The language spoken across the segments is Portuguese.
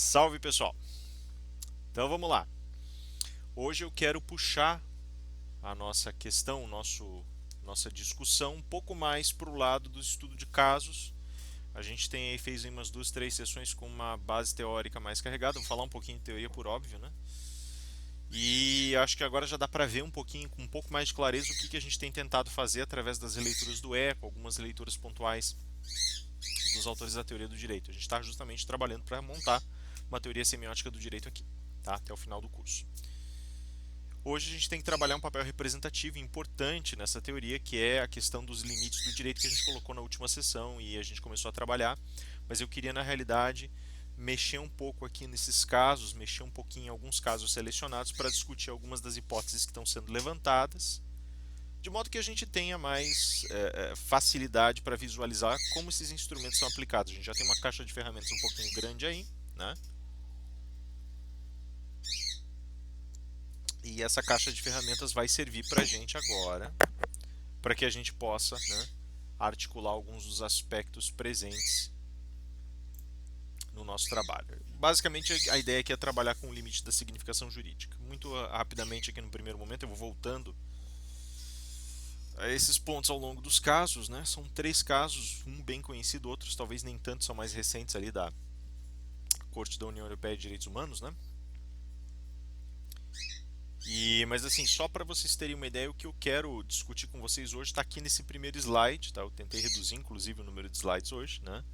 Salve pessoal! Então vamos lá. Hoje eu quero puxar a nossa questão, nossa discussão um pouco mais para o lado do estudo de casos. A gente tem aí, fez umas duas, três sessões com uma base teórica mais carregada. Vou falar um pouquinho de teoria por óbvio, né? E acho que agora já dá para ver um pouquinho, com um pouco mais de clareza, o que a gente tem tentado fazer através das releituras do ECO, algumas leituras pontuais dos autores da teoria do direito. A gente está justamente trabalhando para montar uma teoria semiótica do direito aqui, tá? Até o final do curso. Hoje a gente tem que trabalhar um papel representativo importante nessa teoria, que é a questão dos limites do direito que a gente colocou na última sessão e a gente começou a trabalhar, mas eu queria na realidade mexer um pouco aqui nesses casos, mexer um pouquinho em alguns casos selecionados para discutir algumas das hipóteses que estão sendo levantadas, de modo que a gente tenha mais facilidade para visualizar como esses instrumentos são aplicados. A gente já tem uma caixa de ferramentas um pouquinho grande aí, né? E essa caixa de ferramentas vai servir para a gente agora, para que a gente possa, né, articular alguns dos aspectos presentes no nosso trabalho. Basicamente, a ideia aqui é trabalhar com o limite da significação jurídica. Muito rapidamente aqui no primeiro momento, eu vou voltando a esses pontos ao longo dos casos, né? São três casos, um bem conhecido, outros talvez nem tanto, são mais recentes ali da Corte da União Europeia de Direitos Humanos, né? Mas assim, só para vocês terem uma ideia, o que eu quero discutir com vocês hoje está aqui nesse primeiro slide, tá? Eu tentei reduzir inclusive o número de slides hoje, né?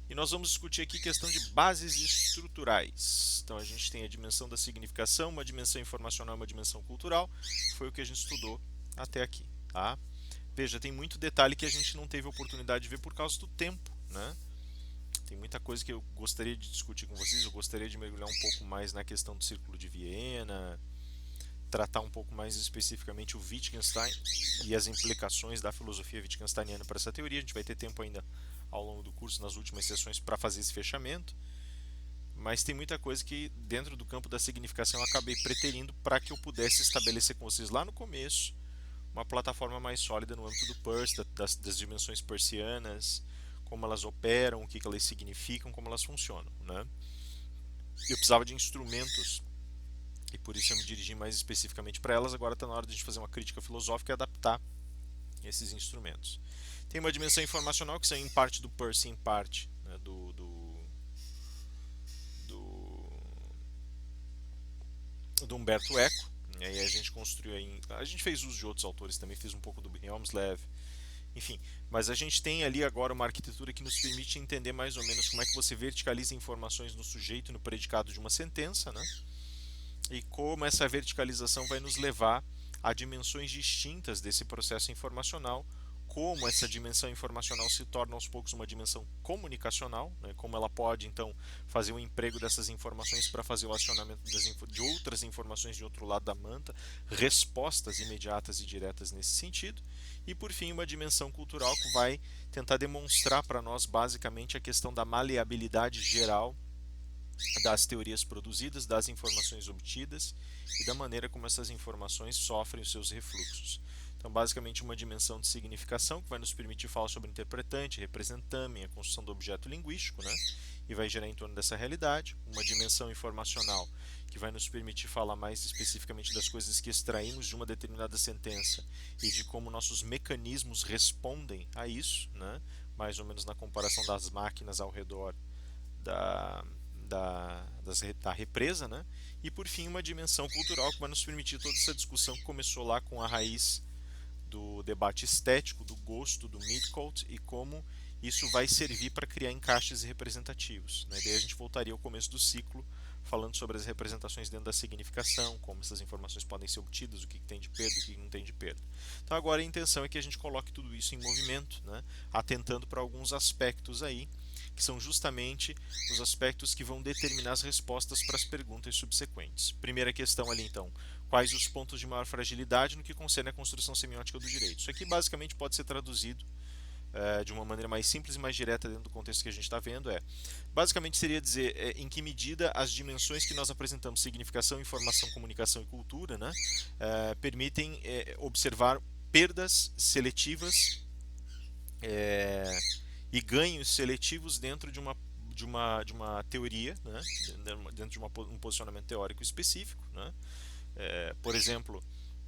E nós vamos discutir aqui questão de bases estruturais. Então a gente tem a dimensão da significação, uma dimensão informacional e uma dimensão cultural. Foi o que a gente estudou até aqui, tá? Veja, tem muito detalhe que a gente não teve oportunidade de ver por causa do tempo, né? Tem muita coisa que eu gostaria de discutir com vocês. Eu gostaria de mergulhar um pouco mais na questão do Círculo de Viena, tratar um pouco mais especificamente o Wittgenstein e as implicações da filosofia wittgensteiniana para essa teoria. A gente vai ter tempo ainda ao longo do curso, nas últimas sessões, para fazer esse fechamento. Mas tem muita coisa que, dentro do campo da significação, eu acabei preterindo para que eu pudesse estabelecer com vocês lá no começo uma plataforma mais sólida no âmbito do Peirce, das dimensões persianas, como elas operam, o que elas significam, como elas funcionam, né? Eu precisava de instrumentos e por isso eu me dirigi mais especificamente para elas. Agora está na hora de a gente fazer uma crítica filosófica e adaptar esses instrumentos. Tem uma dimensão informacional que saiu em parte do Peirce e em parte, né, do Humberto Eco. E aí a gente construiu a gente fez uso de outros autores também, fez um pouco do Helmsley, enfim, mas a gente tem ali agora uma arquitetura que nos permite entender mais ou menos como é que você verticaliza informações no sujeito e no predicado de uma sentença, né? E como essa verticalização vai nos levar a dimensões distintas desse processo informacional, como essa dimensão informacional se torna aos poucos uma dimensão comunicacional, né? Como ela pode então fazer o emprego dessas informações para fazer o acionamento de outras informações de outro lado da manta, respostas imediatas e diretas nesse sentido, e por fim uma dimensão cultural que vai tentar demonstrar para nós basicamente a questão da maleabilidade geral das teorias produzidas, das informações obtidas e da maneira como essas informações sofrem os seus refluxos. Então, basicamente, uma dimensão de significação que vai nos permitir falar sobre interpretante, representante, a construção do objeto linguístico, né? E vai gerar em torno dessa realidade. Uma dimensão informacional que vai nos permitir falar mais especificamente das coisas que extraímos de uma determinada sentença e de como nossos mecanismos respondem a isso, né? Mais ou menos na comparação das máquinas ao redor da, da represa, né? E por fim uma dimensão cultural que vai nos permitir toda essa discussão que começou lá com a raiz do debate estético, do gosto, do midcoat e como isso vai servir para criar encaixes representativos, né? Daí a gente voltaria ao começo do ciclo falando sobre as representações dentro da significação, como essas informações podem ser obtidas, o que tem de perda, o que não tem de perda. Então agora a intenção é que a gente coloque tudo isso em movimento, né? Atentando para alguns aspectos aí que são justamente os aspectos que vão determinar as respostas para as perguntas subsequentes. Primeira questão ali, então, quais os pontos de maior fragilidade no que concerne à construção semiótica do direito? Isso aqui basicamente pode ser traduzido de uma maneira mais simples e mais direta dentro do contexto que a gente está vendo basicamente seria dizer em que medida as dimensões que nós apresentamos, significação, informação, comunicação e cultura, né, permitem observar perdas seletivas e ganhos seletivos dentro de uma teoria, né? Dentro de um posicionamento teórico específico, né? Por exemplo,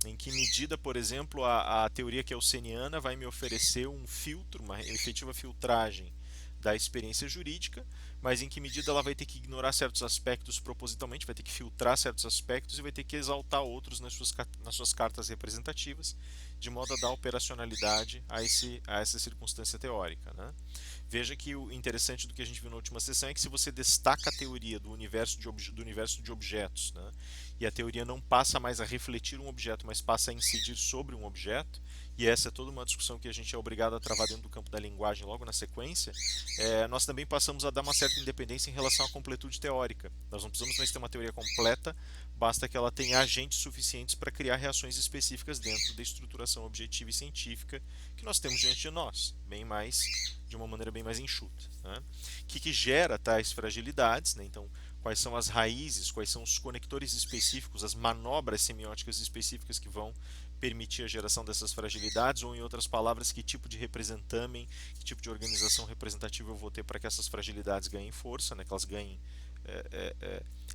em que medida, por exemplo, a teoria kelseniana vai me oferecer um filtro, uma efetiva filtragem da experiência jurídica, mas em que medida ela vai ter que ignorar certos aspectos propositalmente, vai ter que filtrar certos aspectos e vai ter que exaltar outros nas suas cartas representativas, de modo a dar operacionalidade a essa circunstância teórica, né? Veja que o interessante do que a gente viu na última sessão é que se você destaca a teoria do universo de objetos, né, e a teoria não passa mais a refletir um objeto, mas passa a incidir sobre um objeto, e essa é toda uma discussão que a gente é obrigado a travar dentro do campo da linguagem logo na sequência, nós também passamos a dar uma certa independência em relação à completude teórica. Nós não precisamos mais ter uma teoria completa, basta que ela tenha agentes suficientes para criar reações específicas dentro da estruturação objetiva e científica que nós temos diante de nós, de uma maneira bem mais enxuta, né? Que gera tais fragilidades, né? Então, quais são as raízes, quais são os conectores específicos, as manobras semióticas específicas que vão permitir a geração dessas fragilidades, ou em outras palavras, que tipo de representamen, que tipo de organização representativa eu vou ter para que essas fragilidades ganhem força, né? Que elas ganhem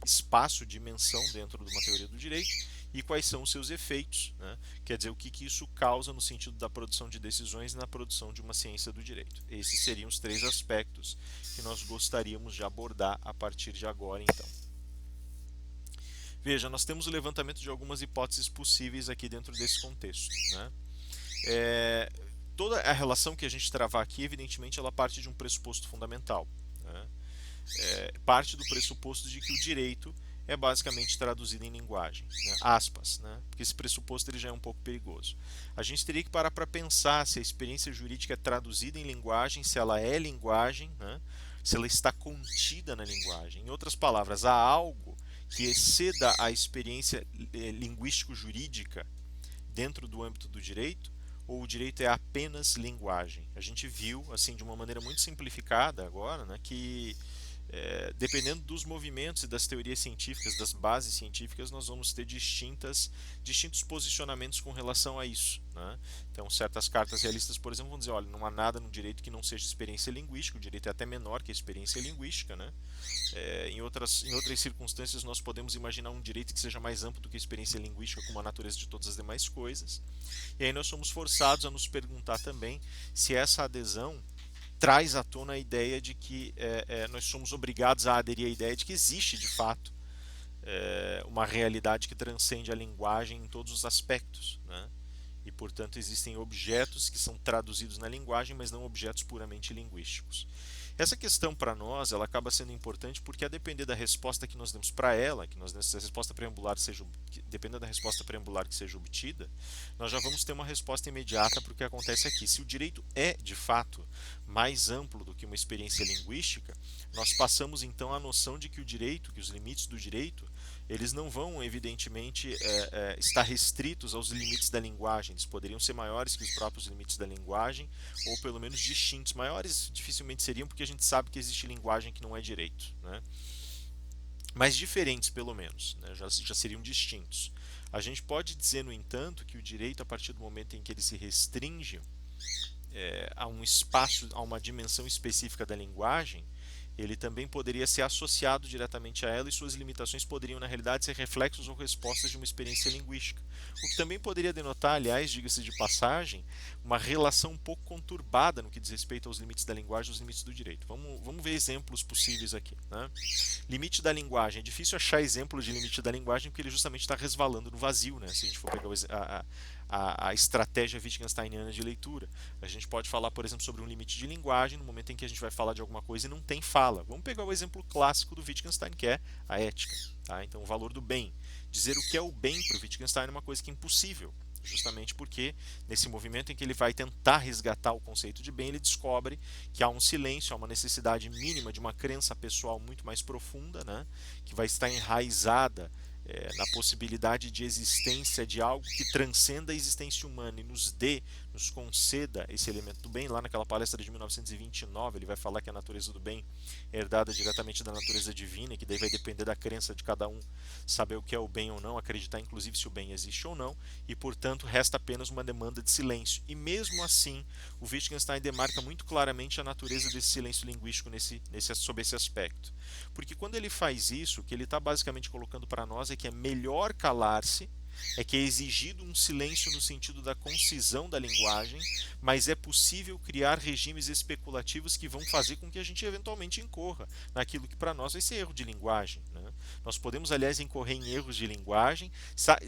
espaço, dimensão dentro de uma teoria do direito, e quais são os seus efeitos, né? Quer dizer, o que isso causa no sentido da produção de decisões e na produção de uma ciência do direito. Esses seriam os três aspectos que nós gostaríamos de abordar a partir de agora, então. Veja, nós temos o levantamento de algumas hipóteses possíveis aqui dentro desse contexto, né? Toda a relação que a gente travar aqui, evidentemente, ela parte de um pressuposto fundamental, né? Parte do pressuposto de que o direito é basicamente traduzido em linguagem, né? Aspas, né? Porque esse pressuposto ele já é um pouco perigoso. A gente teria que parar para pensar se a experiência jurídica é traduzida em linguagem, se ela é linguagem, né? Se ela está contida na linguagem. Em outras palavras, há algo que exceda a experiência linguístico-jurídica dentro do âmbito do direito, ou o direito é apenas linguagem? A gente viu, assim, de uma maneira muito simplificada agora, né, que dependendo dos movimentos e das teorias científicas, das bases científicas, nós vamos ter distintos posicionamentos com relação a isso, né? Então, certas cartas realistas, por exemplo, vão dizer, olha, não há nada no direito que não seja experiência linguística, o direito é até menor que a experiência linguística, né? Em outras circunstâncias, nós podemos imaginar um direito que seja mais amplo do que a experiência linguística, como a natureza de todas as demais coisas. E aí nós somos forçados a nos perguntar também se essa adesão traz à tona a ideia de que nós somos obrigados a aderir à ideia de que existe, de fato, uma realidade que transcende a linguagem em todos os aspectos, né? E, portanto, existem objetos que são traduzidos na linguagem, mas não objetos puramente linguísticos. Essa questão para nós, ela acaba sendo importante porque a depender da resposta que nós demos para ela, se a resposta preambular dependendo da resposta preambular que seja obtida, nós já vamos ter uma resposta imediata para o que acontece aqui. Se o direito é, de fato, mais amplo do que uma experiência linguística, nós passamos então a noção de que o direito, que os limites do direito, eles não vão, evidentemente, estar restritos aos limites da linguagem. Eles poderiam ser maiores que os próprios limites da linguagem, ou pelo menos distintos. Maiores dificilmente seriam, porque a gente sabe que existe linguagem que não é direito, né? Mas diferentes, pelo menos, né? Já seriam distintos. A gente pode dizer, no entanto, que o direito, a partir do momento em que ele se restringe a um espaço, a uma dimensão específica da linguagem, ele também poderia ser associado diretamente a ela, e suas limitações poderiam, na realidade, ser reflexos ou respostas de uma experiência linguística. O que também poderia denotar, aliás, diga-se de passagem, uma relação um pouco conturbada no que diz respeito aos limites da linguagem e aos limites do direito. Vamos ver exemplos possíveis aqui, né? Limite da linguagem. É difícil achar exemplos de limite da linguagem porque ele justamente está resvalando no vazio, né? Se a gente for pegar a estratégia Wittgensteiniana de leitura. A gente pode falar, por exemplo, sobre um limite de linguagem no momento em que a gente vai falar de alguma coisa e não tem fala. Vamos pegar o exemplo clássico do Wittgenstein, que é a ética. Tá? Então, o valor do bem. Dizer o que é o bem para o Wittgenstein é uma coisa que é impossível, justamente porque nesse movimento em que ele vai tentar resgatar o conceito de bem, ele descobre que há um silêncio, há uma necessidade mínima de uma crença pessoal muito mais profunda, né, que vai estar enraizada na possibilidade de existência de algo que transcenda a existência humana e nos conceda esse elemento do bem. Lá naquela palestra de 1929, ele vai falar que a natureza do bem é herdada diretamente da natureza divina, e que daí vai depender da crença de cada um saber o que é o bem ou não, acreditar inclusive se o bem existe ou não, e portanto resta apenas uma demanda de silêncio. E mesmo assim, o Wittgenstein demarca muito claramente a natureza desse silêncio linguístico sob esse aspecto. Porque quando ele faz isso, o que ele está basicamente colocando para nós é que é melhor calar-se, é que é exigido um silêncio no sentido da concisão da linguagem, mas é possível criar regimes especulativos que vão fazer com que a gente eventualmente incorra naquilo que para nós vai ser erro de linguagem. Né? Nós podemos, aliás, incorrer em erros de linguagem,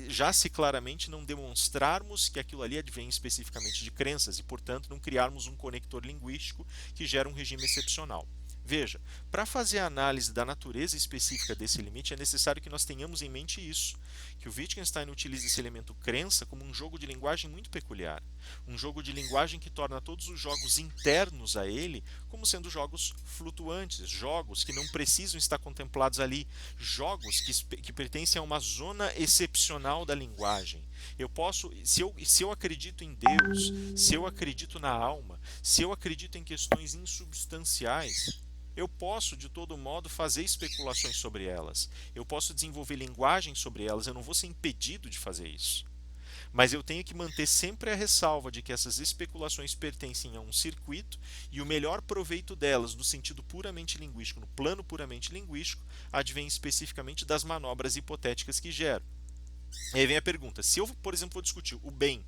já se claramente não demonstrarmos que aquilo ali advém especificamente de crenças e, portanto, não criarmos um conector linguístico que gera um regime excepcional. Veja, para fazer a análise da natureza específica desse limite, é necessário que nós tenhamos em mente isso, que o Wittgenstein utiliza esse elemento crença como um jogo de linguagem muito peculiar, um jogo de linguagem que torna todos os jogos internos a ele como sendo jogos flutuantes, jogos que não precisam estar contemplados ali, jogos que pertencem a uma zona excepcional da linguagem. Eu posso, se eu acredito em Deus, se eu acredito na alma, se eu acredito em questões insubstanciais, eu posso, de todo modo, fazer especulações sobre elas. Eu posso desenvolver linguagem sobre elas, eu não vou ser impedido de fazer isso. Mas eu tenho que manter sempre a ressalva de que essas especulações pertencem a um circuito e o melhor proveito delas, no sentido puramente linguístico, no plano puramente linguístico, advém especificamente das manobras hipotéticas que gero. E aí vem a pergunta: se eu, por exemplo, vou discutir o bem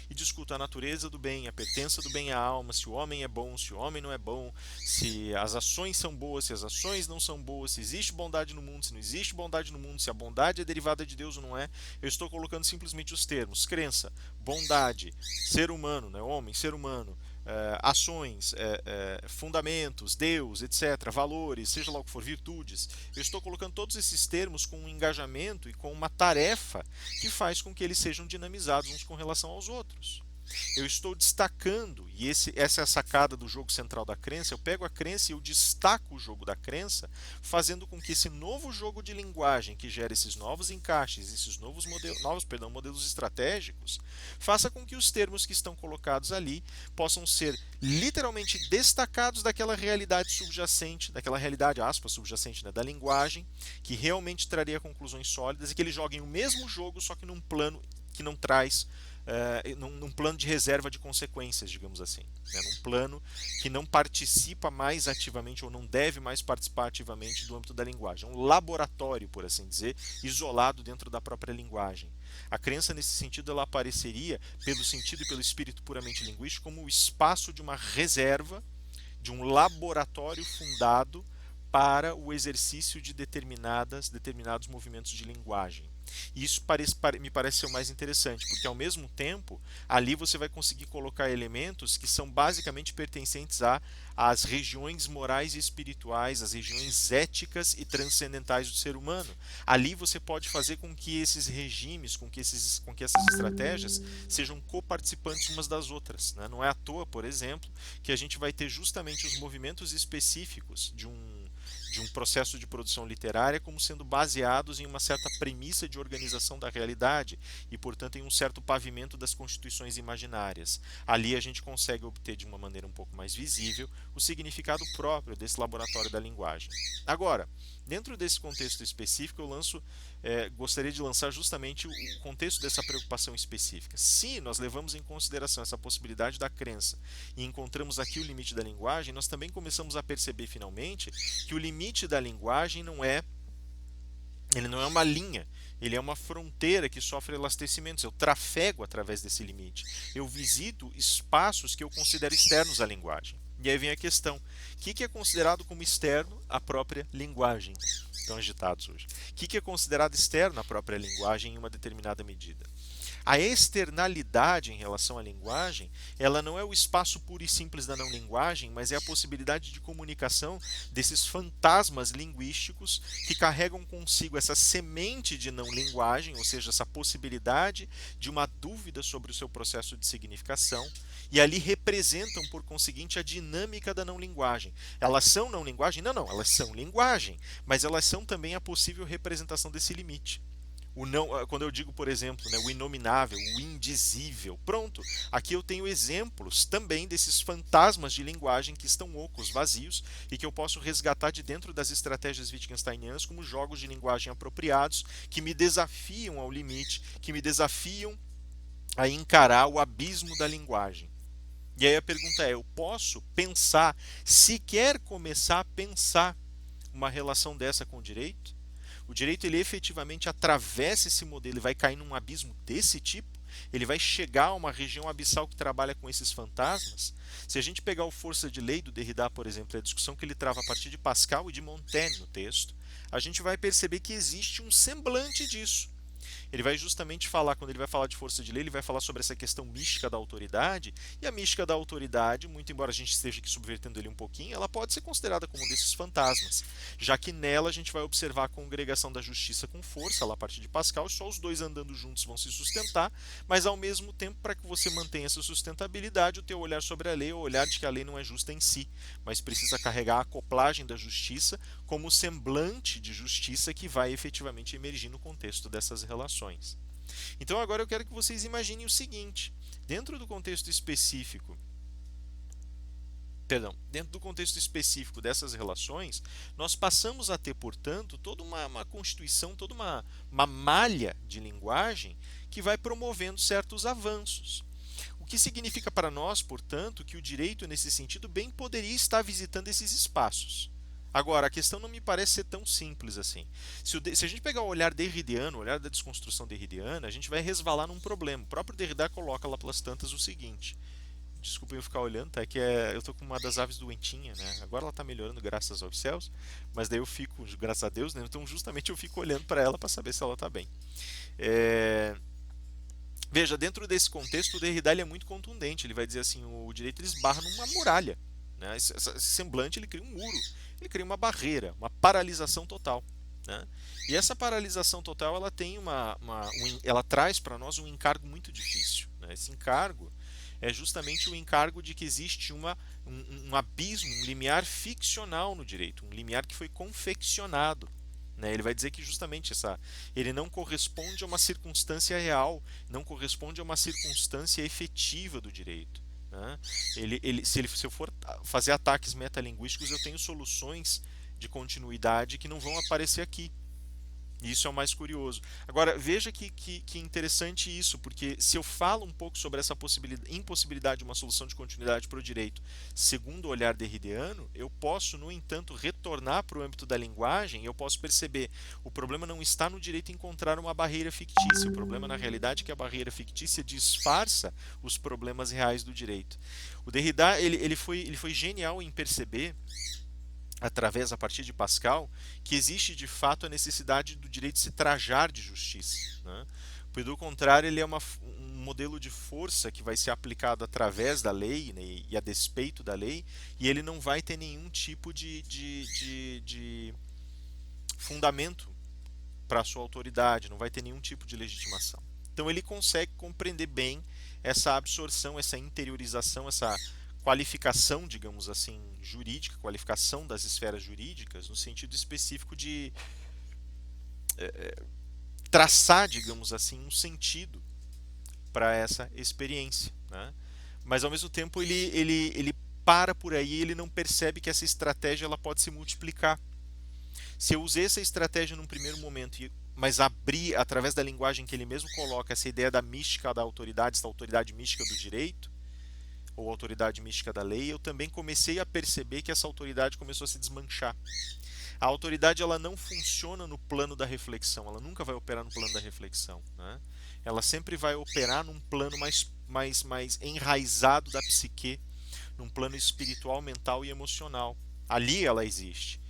e discuto a natureza do bem, a pertença do bem à alma, se o homem é bom, se o homem não é bom, se as ações são boas, se as ações não são boas, se existe bondade no mundo, se não existe bondade no mundo, se a bondade é derivada de Deus ou não é, eu estou colocando simplesmente os termos crença, bondade, ser humano, né, homem, ser humano, ações, fundamentos, Deus, etc., valores, seja lá o que for, virtudes. Eu estou colocando todos esses termos com um engajamento e com uma tarefa que faz com que eles sejam dinamizados uns com relação aos outros. Eu estou destacando, e essa é a sacada do jogo central da crença, eu pego a crença e eu destaco o jogo da crença, fazendo com que esse novo jogo de linguagem que gera esses novos encaixes, esses modelos estratégicos, faça com que os termos que estão colocados ali possam ser literalmente destacados daquela realidade subjacente, daquela realidade, aspas, subjacente, né, da linguagem, que realmente traria conclusões sólidas e que eles joguem o mesmo jogo, só que num plano que não traz num plano de reserva de consequências, digamos assim, né? Num plano que não participa mais ativamente ou não deve mais participar ativamente do âmbito da linguagem. Um laboratório, por assim dizer, isolado dentro da própria linguagem. A crença, nesse sentido, ela apareceria, pelo sentido e pelo espírito puramente linguístico, como o espaço de uma reserva, de um laboratório fundado para o exercício de determinados movimentos de linguagem. E isso me parece ser o mais interessante, porque ao mesmo tempo, ali você vai conseguir colocar elementos que são basicamente pertencentes às regiões morais e espirituais, às regiões éticas e transcendentais do ser humano. Ali você pode fazer com que esses regimes, com que essas estratégias sejam coparticipantes umas das outras. Né? Não é à toa, por exemplo, que a gente vai ter justamente os movimentos específicos de um processo de produção literária como sendo baseados em uma certa premissa de organização da realidade e, portanto, em um certo pavimento das constituições imaginárias. Ali a gente consegue obter de uma maneira um pouco mais visível o significado próprio desse laboratório da linguagem. Agora, dentro desse contexto específico, gostaria de lançar justamente o contexto dessa preocupação específica. Se nós levamos em consideração essa possibilidade da crença e encontramos aqui o limite da linguagem, nós também começamos a perceber finalmente que o limite da linguagem ele não é uma linha, ele é uma fronteira que sofre elastecimentos. Eu trafego através desse limite. Eu visito espaços que eu considero externos à linguagem. E aí vem a questão: o que é considerado como externo à própria linguagem? Estão agitados hoje. O que é considerado externo à própria linguagem em uma determinada medida? A externalidade em relação à linguagem, ela não é o espaço puro e simples da não linguagem, mas é a possibilidade de comunicação desses fantasmas linguísticos que carregam consigo essa semente de não linguagem, ou seja, essa possibilidade de uma dúvida sobre o seu processo de significação, e ali representam, por conseguinte, a dinâmica da não linguagem. Elas são não linguagem? Não, elas são linguagem, mas elas são também a possível representação desse limite. O não, quando eu digo, por exemplo, né, o inominável, o indizível, pronto. Aqui eu tenho exemplos também desses fantasmas de linguagem que estão ocos, vazios, e que eu posso resgatar de dentro das estratégias Wittgensteinianas como jogos de linguagem apropriados que me desafiam ao limite, que me desafiam a encarar o abismo da linguagem. E aí a pergunta é: eu posso pensar, sequer começar a pensar uma relação dessa com o direito? O direito ele efetivamente atravessa esse modelo e vai cair num abismo desse tipo? Ele vai chegar a uma região abissal que trabalha com esses fantasmas? Se a gente pegar o Força de Lei do Derrida, por exemplo, a discussão que ele trava a partir de Pascal e de Montaigne no texto, a gente vai perceber que existe um semblante disso. Ele vai justamente falar, quando ele vai falar de força de lei, ele vai falar sobre essa questão mística da autoridade, e a mística da autoridade, muito embora a gente esteja aqui subvertendo ele um pouquinho, ela pode ser considerada como um desses fantasmas, já que nela a gente vai observar a congregação da justiça com força, lá a partir de Pascal, só os dois andando juntos vão se sustentar, mas ao mesmo tempo, para que você mantenha essa sustentabilidade, o teu olhar sobre a lei é o olhar de que a lei não é justa em si, mas precisa carregar a acoplagem da justiça como semblante de justiça que vai efetivamente emergir no contexto dessas relações. Então agora eu quero que vocês imaginem o seguinte: dentro do contexto específico, dentro do contexto específico dessas relações, nós passamos a ter, portanto, toda uma constituição, toda uma malha de linguagem que vai promovendo certos avanços. O que significa para nós, portanto, que o direito, nesse sentido, bem poderia estar visitando esses espaços. Agora, a questão não me parece ser tão simples assim. Se a gente pegar o olhar derridiano, o olhar da desconstrução derridiana, a gente vai resvalar num problema. O próprio Derrida coloca lá pelas tantas o seguinte. Desculpem eu ficar olhando, tá? É que eu tô com uma das aves doentinha, né? Agora ela tá melhorando graças aos céus, mas daí eu fico, graças a Deus, né? Então justamente eu fico olhando para ela para saber se ela tá bem. É... Veja, dentro desse contexto, o Derrida ele é muito contundente. Ele vai dizer assim: o direito ele esbarra numa muralha. Né? Esse semblante ele cria um muro, ele cria uma barreira, uma paralisação total. Né? E essa paralisação total ela tem ela traz para nós um encargo muito difícil. Né? Esse encargo é justamente o encargo de que existe um abismo, um limiar ficcional no direito, um limiar que foi confeccionado. Né? Ele vai dizer que justamente ele não corresponde a uma circunstância real, não corresponde a uma circunstância efetiva do direito. Né? Se eu for fazer ataques metalinguísticos, eu tenho soluções de continuidade que não vão aparecer aqui. E isso é o mais curioso. Agora, veja que interessante isso, porque se eu falo um pouco sobre essa impossibilidade de uma solução de continuidade para o direito, segundo o olhar derridiano, eu posso, no entanto, retornar para o âmbito da linguagem e eu posso perceber o problema não está no direito encontrar uma barreira fictícia, o problema, na realidade, é que a barreira fictícia disfarça os problemas reais do direito. O Derrida ele foi genial em perceber através, a partir de Pascal, que existe de fato a necessidade do direito se trajar de justiça. Né? Pelo contrário, ele é um modelo de força que vai ser aplicado através da lei, né, e a despeito da lei, e ele não vai ter nenhum tipo de fundamento para a sua autoridade, não vai ter nenhum tipo de legitimação. Então ele consegue compreender bem essa absorção, essa interiorização, essa qualificação, digamos assim, jurídica, qualificação das esferas jurídicas, no sentido específico de traçar, digamos assim, um sentido para essa experiência. Né? Mas ao mesmo tempo ele para por aí, ele não percebe que essa estratégia ela pode se multiplicar. Se eu usei essa estratégia num primeiro momento, mas abrir através da linguagem que ele mesmo coloca essa ideia da mística da autoridade, essa autoridade mística do direito, ou autoridade mística da lei, eu também comecei a perceber que essa autoridade começou a se desmanchar. A autoridade ela não funciona no plano da reflexão, ela nunca vai operar no plano da reflexão. Né? Ela sempre vai operar num plano mais enraizado da psique, num plano espiritual, mental e emocional. Ali ela existe.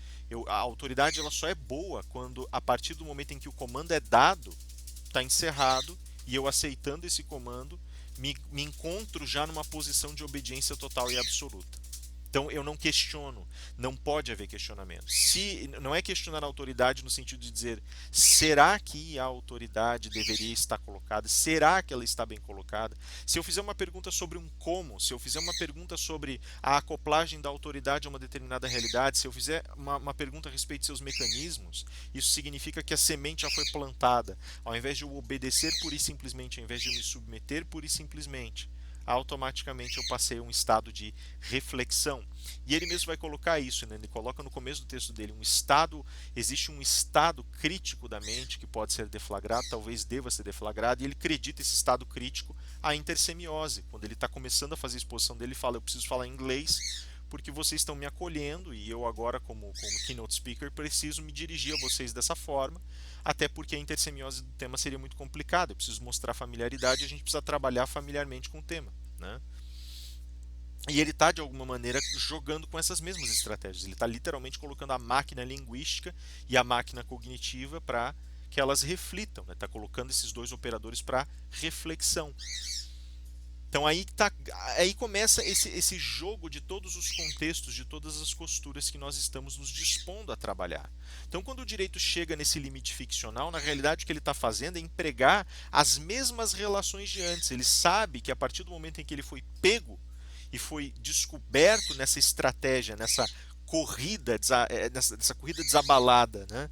A autoridade ela só é boa quando, a partir do momento em que o comando é dado, está encerrado, e eu aceitando esse comando, me encontro já numa posição de obediência total e absoluta. Então eu não questiono, não pode haver questionamento. Se não é questionar a autoridade no sentido de dizer, será que a autoridade deveria estar colocada? Será que ela está bem colocada? Se eu fizer uma pergunta sobre um como, se eu fizer uma pergunta sobre a acoplagem da autoridade a uma determinada realidade, se eu fizer uma pergunta a respeito de seus mecanismos, isso significa que a semente já foi plantada. Ao invés de eu obedecer pura e simplesmente, ao invés de eu me submeter pura e simplesmente, automaticamente eu passei a um estado de reflexão. E ele mesmo vai colocar isso, né? Ele coloca no começo do texto dele um estado, existe um estado crítico da mente que pode ser deflagrado, talvez deva ser deflagrado, e ele acredita esse estado crítico à intersemiose. Quando ele está começando a fazer a exposição dele, ele fala, eu preciso falar inglês porque vocês estão me acolhendo e eu agora, como keynote speaker, preciso me dirigir a vocês dessa forma, até porque a intersemiose do tema seria muito complicada. Eu preciso mostrar familiaridade e a gente precisa trabalhar familiarmente com o tema, né? E ele está, de alguma maneira, jogando com essas mesmas estratégias. Ele está literalmente colocando a máquina linguística e a máquina cognitiva para que elas reflitam. Está, né? Colocando esses dois operadores para reflexão. Então aí começa esse jogo de todos os contextos, de todas as costuras que nós estamos nos dispondo a trabalhar. Então, quando o direito chega nesse limite ficcional, na realidade o que ele está fazendo é empregar as mesmas relações de antes. Ele sabe que a partir do momento em que ele foi pego e foi descoberto nessa estratégia, nessa corrida, nessa corrida desabalada, né?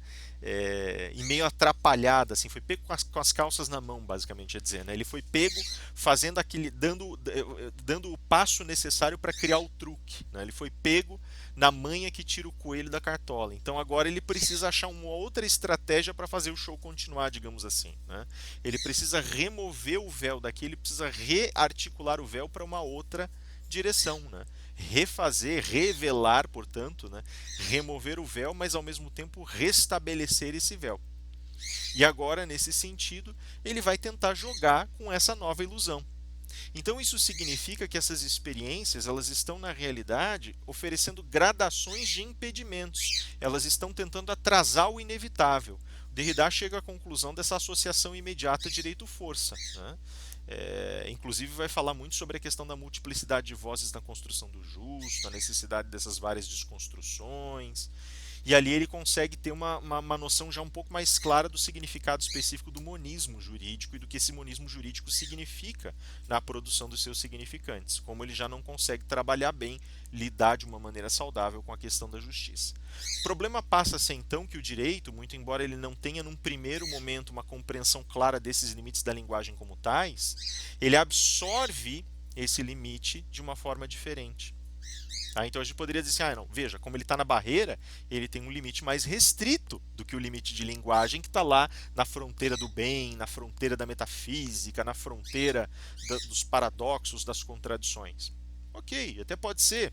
E meio atrapalhada, assim, foi pego com as calças na mão, basicamente, é dizer, né? Ele foi pego fazendo aquele, dando o passo necessário para criar o truque, né? Ele foi pego na manha que tira o coelho da cartola. Então agora ele precisa achar uma outra estratégia para fazer o show continuar, digamos assim, né? Ele precisa remover o véu daqui, ele precisa rearticular o véu para uma outra direção, né? Refazer, revelar, portanto, né? Remover o véu, mas ao mesmo tempo restabelecer esse véu. E agora, nesse sentido, ele vai tentar jogar com essa nova ilusão. Então isso significa que essas experiências, elas estão na realidade oferecendo gradações de impedimentos. Elas estão tentando atrasar o inevitável. Derrida chega à conclusão dessa associação imediata direito-força, né? Inclusive vai falar muito sobre a questão da multiplicidade de vozes na construção do justo, a necessidade dessas várias desconstruções. E ali ele consegue ter uma noção já um pouco mais clara do significado específico do monismo jurídico e do que esse monismo jurídico significa na produção dos seus significantes, como ele já não consegue trabalhar bem, lidar de uma maneira saudável com a questão da justiça. O problema passa a ser então que o direito, muito embora ele não tenha num primeiro momento uma compreensão clara desses limites da linguagem como tais, ele absorve esse limite de uma forma diferente. Tá? Então a gente poderia dizer assim, não, veja, como ele está na barreira, ele tem um limite mais restrito do que o limite de linguagem que está lá na fronteira do bem, na fronteira da metafísica, na fronteira dos paradoxos, das contradições. Ok, até pode ser.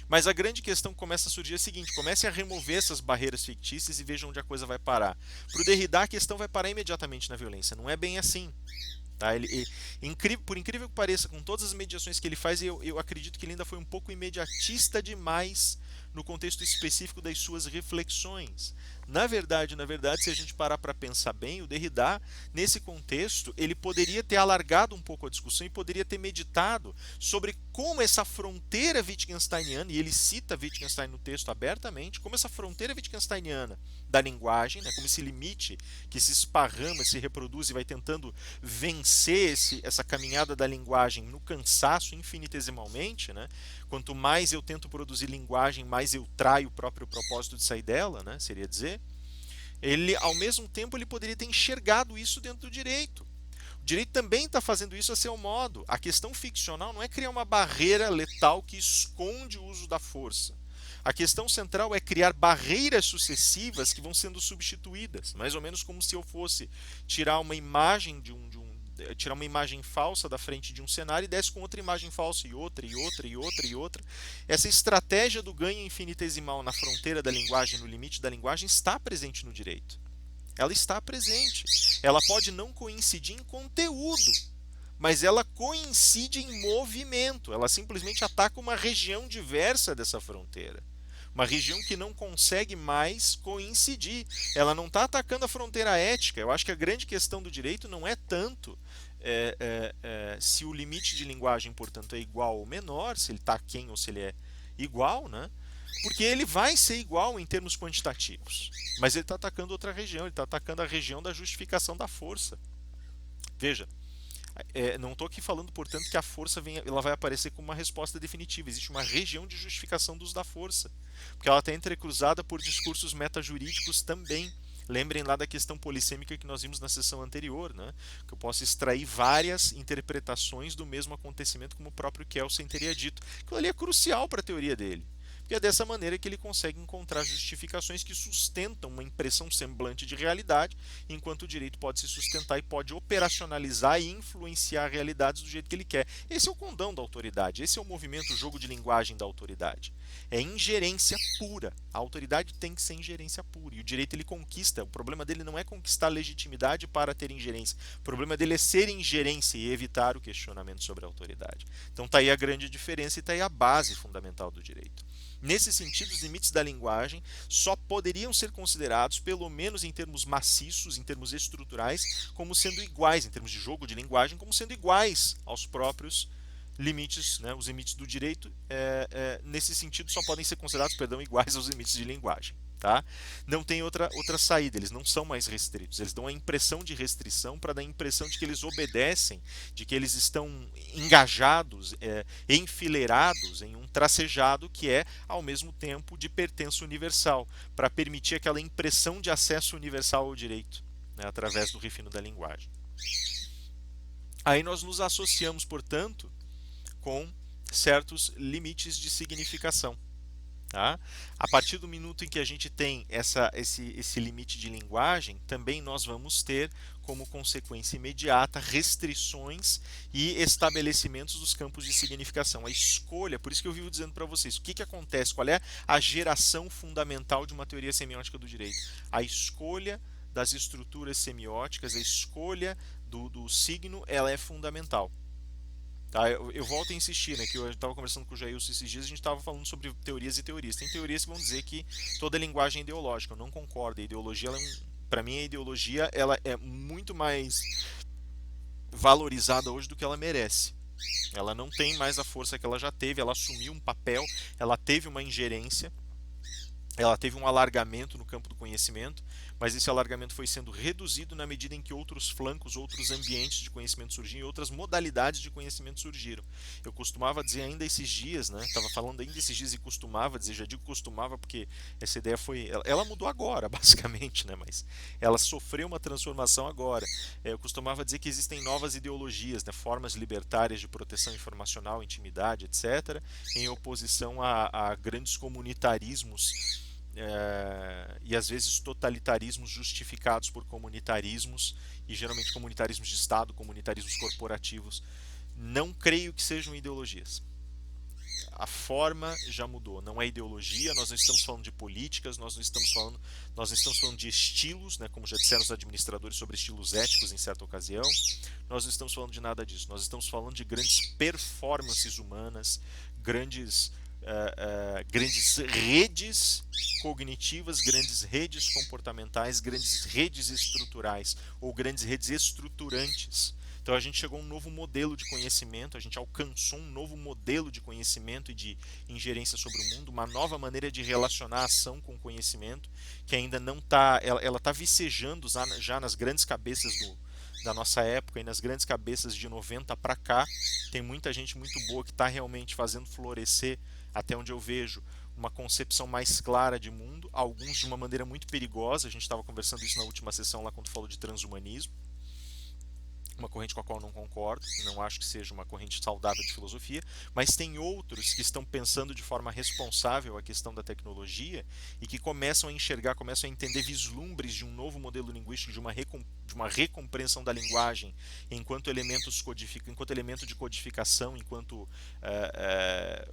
Mas a grande questão que começa a surgir é a seguinte, comece a remover essas barreiras fictícias e vejam onde a coisa vai parar. Para o Derrida, a questão vai parar imediatamente na violência. Não é bem assim. Tá? Por incrível que pareça, com todas as mediações que ele faz, eu acredito que ele ainda foi um pouco imediatista demais no contexto específico das suas reflexões. Na verdade, se a gente parar para pensar bem, o Derrida, nesse contexto, ele poderia ter alargado um pouco a discussão e poderia ter meditado sobre como essa fronteira wittgensteiniana, e ele cita Wittgenstein no texto abertamente, como essa fronteira wittgensteiniana da linguagem, né, como esse limite que se esparrama, se reproduz e vai tentando vencer essa caminhada da linguagem no cansaço infinitesimalmente, né? Quanto mais eu tento produzir linguagem, mais eu traio o próprio propósito de sair dela, né? Seria dizer. Ele, ao mesmo tempo, ele poderia ter enxergado isso dentro do direito. O direito também está fazendo isso a seu modo. A questão ficcional não é criar uma barreira letal que esconde o uso da força. A questão central é criar barreiras sucessivas que vão sendo substituídas, mais ou menos como se eu fosse tirar uma imagem tirar uma imagem falsa da frente de um cenário e desse com outra imagem falsa e outra e outra e outra e outra. Essa estratégia do ganho infinitesimal na fronteira da linguagem, no limite da linguagem, está presente no direito. Ela está presente. Ela pode não coincidir em conteúdo, mas ela coincide em movimento. Ela simplesmente ataca uma região diversa dessa fronteira. Uma região que não consegue mais coincidir. Ela não está atacando a fronteira ética. Eu acho que a grande questão do direito não é tanto se o limite de linguagem, portanto, é igual ou menor, se ele está aquém ou se ele é igual, né? Porque ele vai ser igual em termos quantitativos, mas ele está atacando outra região, ele está atacando a região da justificação da força. Veja, não estou aqui falando, portanto, que a força ela vai aparecer como uma resposta definitiva. Existe uma região de justificação do uso da força, porque ela está entrecruzada por discursos metajurídicos também. Lembrem lá da questão polissêmica que nós vimos na sessão anterior, né? Que eu posso extrair várias interpretações do mesmo acontecimento, como o próprio Kelsen teria dito. Aquilo ali é crucial para a teoria dele. Porque é dessa maneira que ele consegue encontrar justificações que sustentam uma impressão semblante de realidade, enquanto o direito pode se sustentar e pode operacionalizar e influenciar realidades do jeito que ele quer. Esse é o condão da autoridade, esse é o movimento, o jogo de linguagem da autoridade. É ingerência pura. A autoridade tem que ser ingerência pura. E o direito ele conquista. O problema dele não é conquistar legitimidade para ter ingerência. O problema dele é ser ingerência e evitar o questionamento sobre a autoridade. Então está aí a grande diferença e está aí a base fundamental do direito. Nesse sentido, os limites da linguagem só poderiam ser considerados, pelo menos em termos maciços, em termos estruturais, como sendo iguais, em termos de jogo de linguagem, como sendo iguais aos próprios limites, né, os limites do direito, nesse sentido, só podem ser considerados, perdão, iguais aos limites de linguagem. Tá? Não tem outra saída, eles não são mais restritos, eles dão a impressão de restrição para dar a impressão de que eles obedecem, de que eles estão engajados, enfileirados em um tracejado que é, ao mesmo tempo, de pertença universal, para permitir aquela impressão de acesso universal ao direito, né, através do refino da linguagem. Aí nós nos associamos, portanto, com certos limites de significação. Tá? A partir do minuto em que a gente tem esse limite de linguagem, também nós vamos ter como consequência imediata restrições e estabelecimentos dos campos de significação. A escolha, por isso que eu vivo dizendo para vocês, o que acontece, qual é a geração fundamental de uma teoria semiótica do direito? A escolha das estruturas semióticas, a escolha do signo, ela é fundamental. Tá, eu volto a insistir, né, que eu estava conversando com o Jailson esses dias, a gente estava falando sobre teorias e teorias. Tem teorias que vão dizer que toda linguagem é ideológica. Eu não concordo. A ideologia, para mim, a ideologia ela é muito mais valorizada hoje do que ela merece. Ela não tem mais a força que ela já teve, ela assumiu um papel, ela teve uma ingerência, ela teve um alargamento no campo do conhecimento, mas esse alargamento foi sendo reduzido na medida em que outros flancos, outros ambientes de conhecimento surgiram e outras modalidades de conhecimento surgiram. Eu costumava dizer ainda esses dias, né? Estava falando ainda esses dias e costumava dizer, já digo costumava porque essa ideia foi, ela mudou agora, basicamente, né? Mas ela sofreu uma transformação agora. Eu costumava dizer que existem novas ideologias, né? Formas libertárias de proteção informacional, intimidade, etc., em oposição a grandes comunitarismos e às vezes totalitarismos justificados por comunitarismos, e geralmente comunitarismos de Estado, comunitarismos corporativos. Não creio que sejam ideologias. A forma já mudou, não é ideologia, nós não estamos falando de políticas, nós não estamos falando de estilos, né, como já disseram os administradores sobre estilos éticos em certa ocasião, nós não estamos falando de nada disso, nós estamos falando de grandes performances humanas, grandes redes cognitivas, grandes redes comportamentais, grandes redes estruturais ou grandes redes estruturantes. Então a gente chegou a um novo modelo de conhecimento, a gente alcançou um novo modelo de conhecimento e de ingerência sobre o mundo, uma nova maneira de relacionar a ação com o conhecimento, que ainda não está, ela está vicejando já nas grandes cabeças da nossa época e nas grandes cabeças de 90 para cá. Tem muita gente muito boa que está realmente fazendo florescer, até onde eu vejo, uma concepção mais clara de mundo, alguns de uma maneira muito perigosa. A gente estava conversando isso na última sessão lá quando falou de transhumanismo, uma corrente com a qual eu não concordo, não acho que seja uma corrente saudável de filosofia, mas tem outros que estão pensando de forma responsável a questão da tecnologia e que começam a enxergar, começam a entender vislumbres de um novo modelo linguístico, de uma recompreensão da linguagem enquanto enquanto elemento de codificação, enquanto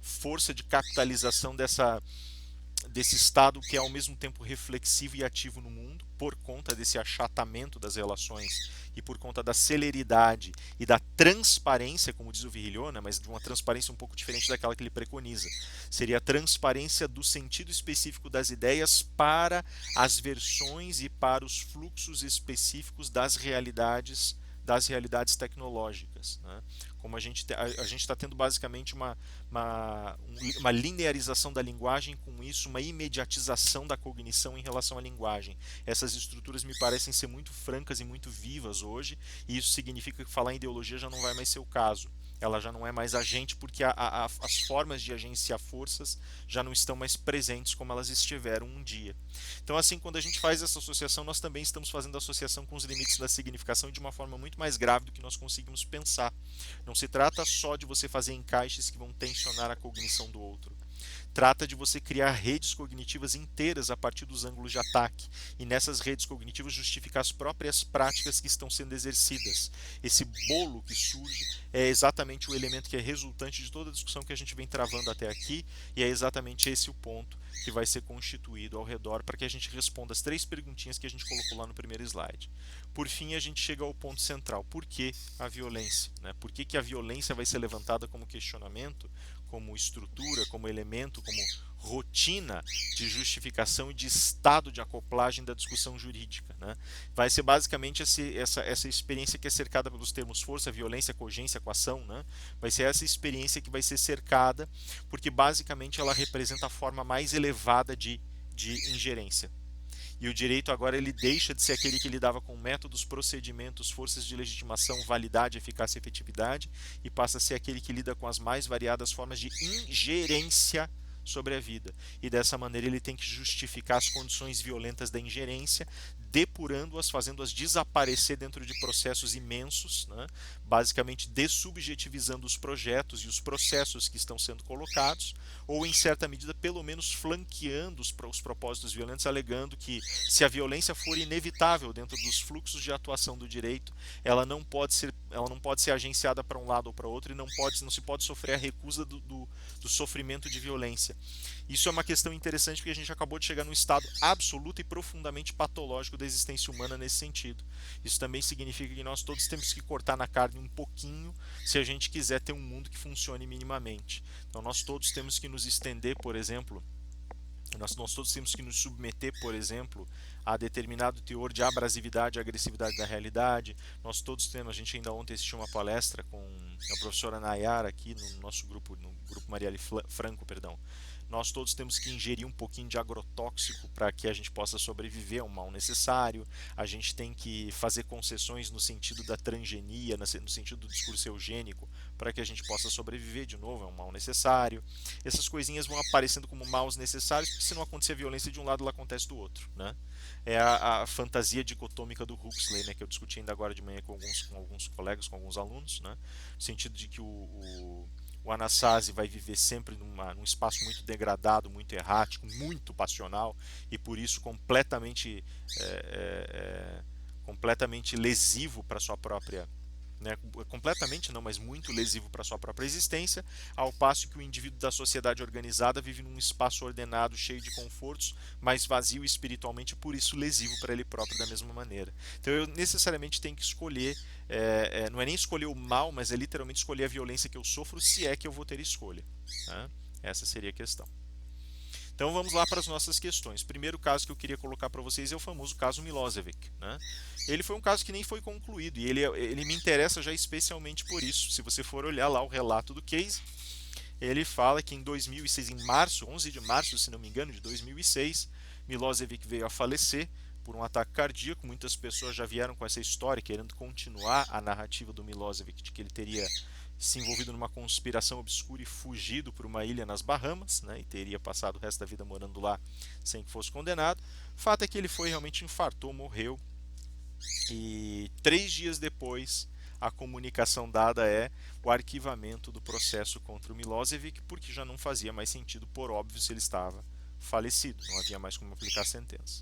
força de capitalização desse estado que é ao mesmo tempo reflexivo e ativo no mundo, por conta desse achatamento das relações e por conta da celeridade e da transparência, como diz o Virrilhon, né, mas de uma transparência um pouco diferente daquela que ele preconiza. Seria a transparência do sentido específico das ideias para as versões e para os fluxos específicos das realidades das realidades tecnológicas, né? Como a gente está tendo basicamente uma linearização da linguagem, com isso uma imediatização da cognição em relação à linguagem. Essas estruturas me parecem ser muito francas e muito vivas hoje, e isso significa que falar em ideologia já não vai mais ser o caso. Ela já não é mais agente porque as formas de agenciar forças já não estão mais presentes como elas estiveram um dia. Então, assim, quando a gente faz essa associação, nós também estamos fazendo associação com os limites da significação de uma forma muito mais grave do que nós conseguimos pensar. Não se trata só de você fazer encaixes que vão tensionar a cognição do outro. Trata de você criar redes cognitivas inteiras a partir dos ângulos de ataque e nessas redes cognitivas justificar as próprias práticas que estão sendo exercidas. Esse bolo que surge é exatamente o elemento que é resultante de toda a discussão que a gente vem travando até aqui, e é exatamente esse o ponto que vai ser constituído ao redor para que a gente responda as 3 perguntinhas que a gente colocou lá no primeiro slide. Por fim, a gente chega ao ponto central. Por que a violência? Né? Por que a violência vai ser levantada como questionamento, como estrutura, como elemento, como rotina de justificação e de estado de acoplagem da discussão jurídica? Né? Vai ser basicamente essa experiência que é cercada pelos termos força, violência, cogência, coação. Né? Vai ser essa experiência que vai ser cercada, porque basicamente ela representa a forma mais elevada de ingerência. E o direito agora ele deixa de ser aquele que lidava com métodos, procedimentos, forças de legitimação, validade, eficácia e efetividade, e passa a ser aquele que lida com as mais variadas formas de ingerência sobre a vida. E dessa maneira ele tem que justificar as condições violentas da ingerência, depurando-as, fazendo-as desaparecer dentro de processos imensos, né? Basicamente dessubjetivizando os projetos e os processos que estão sendo colocados, ou em certa medida pelo menos flanqueando os propósitos violentos, alegando que se a violência for inevitável dentro dos fluxos de atuação do direito, ela não pode ser agenciada para um lado ou para outro, e não se pode sofrer a recusa do sofrimento de violência. Isso é uma questão interessante porque a gente acabou de chegar num estado absoluto e profundamente patológico da existência humana nesse sentido. Isso também significa que nós todos temos que cortar na carne um pouquinho se a gente quiser ter um mundo que funcione minimamente. Então nós todos temos que nos estender, por exemplo, nós todos temos que nos submeter, por exemplo, a determinado teor de abrasividade e agressividade da realidade. Nós todos temos, a gente ainda ontem assistiu uma palestra com a professora Nayara aqui no nosso grupo, no grupo Marielle Franco, perdão. Nós todos temos que ingerir um pouquinho de agrotóxico para que a gente possa sobreviver a um mal necessário. A gente tem que fazer concessões no sentido da transgenia, no sentido do discurso eugênico, para que a gente possa sobreviver de novo a um mal necessário. Essas coisinhas vão aparecendo como maus necessários, porque se não acontecer violência de um lado, ela acontece do outro. Né? É a fantasia dicotômica do Huxley, né, que eu discuti ainda agora de manhã com alguns colegas, com alguns alunos, né, no sentido de que o Anasazi vai viver sempre num espaço muito degradado, muito errático, muito passional, e por isso completamente lesivo para sua própria, né, completamente não, mas muito lesivo para sua própria existência, ao passo que o indivíduo da sociedade organizada vive num espaço ordenado, cheio de confortos, mas vazio espiritualmente, por isso lesivo para ele próprio da mesma maneira. Então eu necessariamente tenho que escolher, não é nem escolher o mal, mas é literalmente escolher a violência que eu sofro, se é que eu vou ter escolha. Né? Essa seria a questão. Então vamos lá para as nossas questões. O primeiro caso que eu queria colocar para vocês é o famoso caso Milosevic. Né? Ele foi um caso que nem foi concluído, e ele me interessa já especialmente por isso. Se você for olhar lá o relato do case, ele fala que em 2006, em março, 11 de março, se não me engano, de 2006, Milosevic veio a falecer por um ataque cardíaco. Muitas pessoas já vieram com essa história, querendo continuar a narrativa do Milosevic, de que ele teria se envolvido numa conspiração obscura e fugido para uma ilha nas Bahamas, né, e teria passado o resto da vida morando lá sem que fosse condenado. O fato é que ele realmente infartou, morreu, e 3 dias depois a comunicação dada é o arquivamento do processo contra o Milosevic, porque já não fazia mais sentido, por óbvio, se ele estava falecido, não havia mais como aplicar a sentença.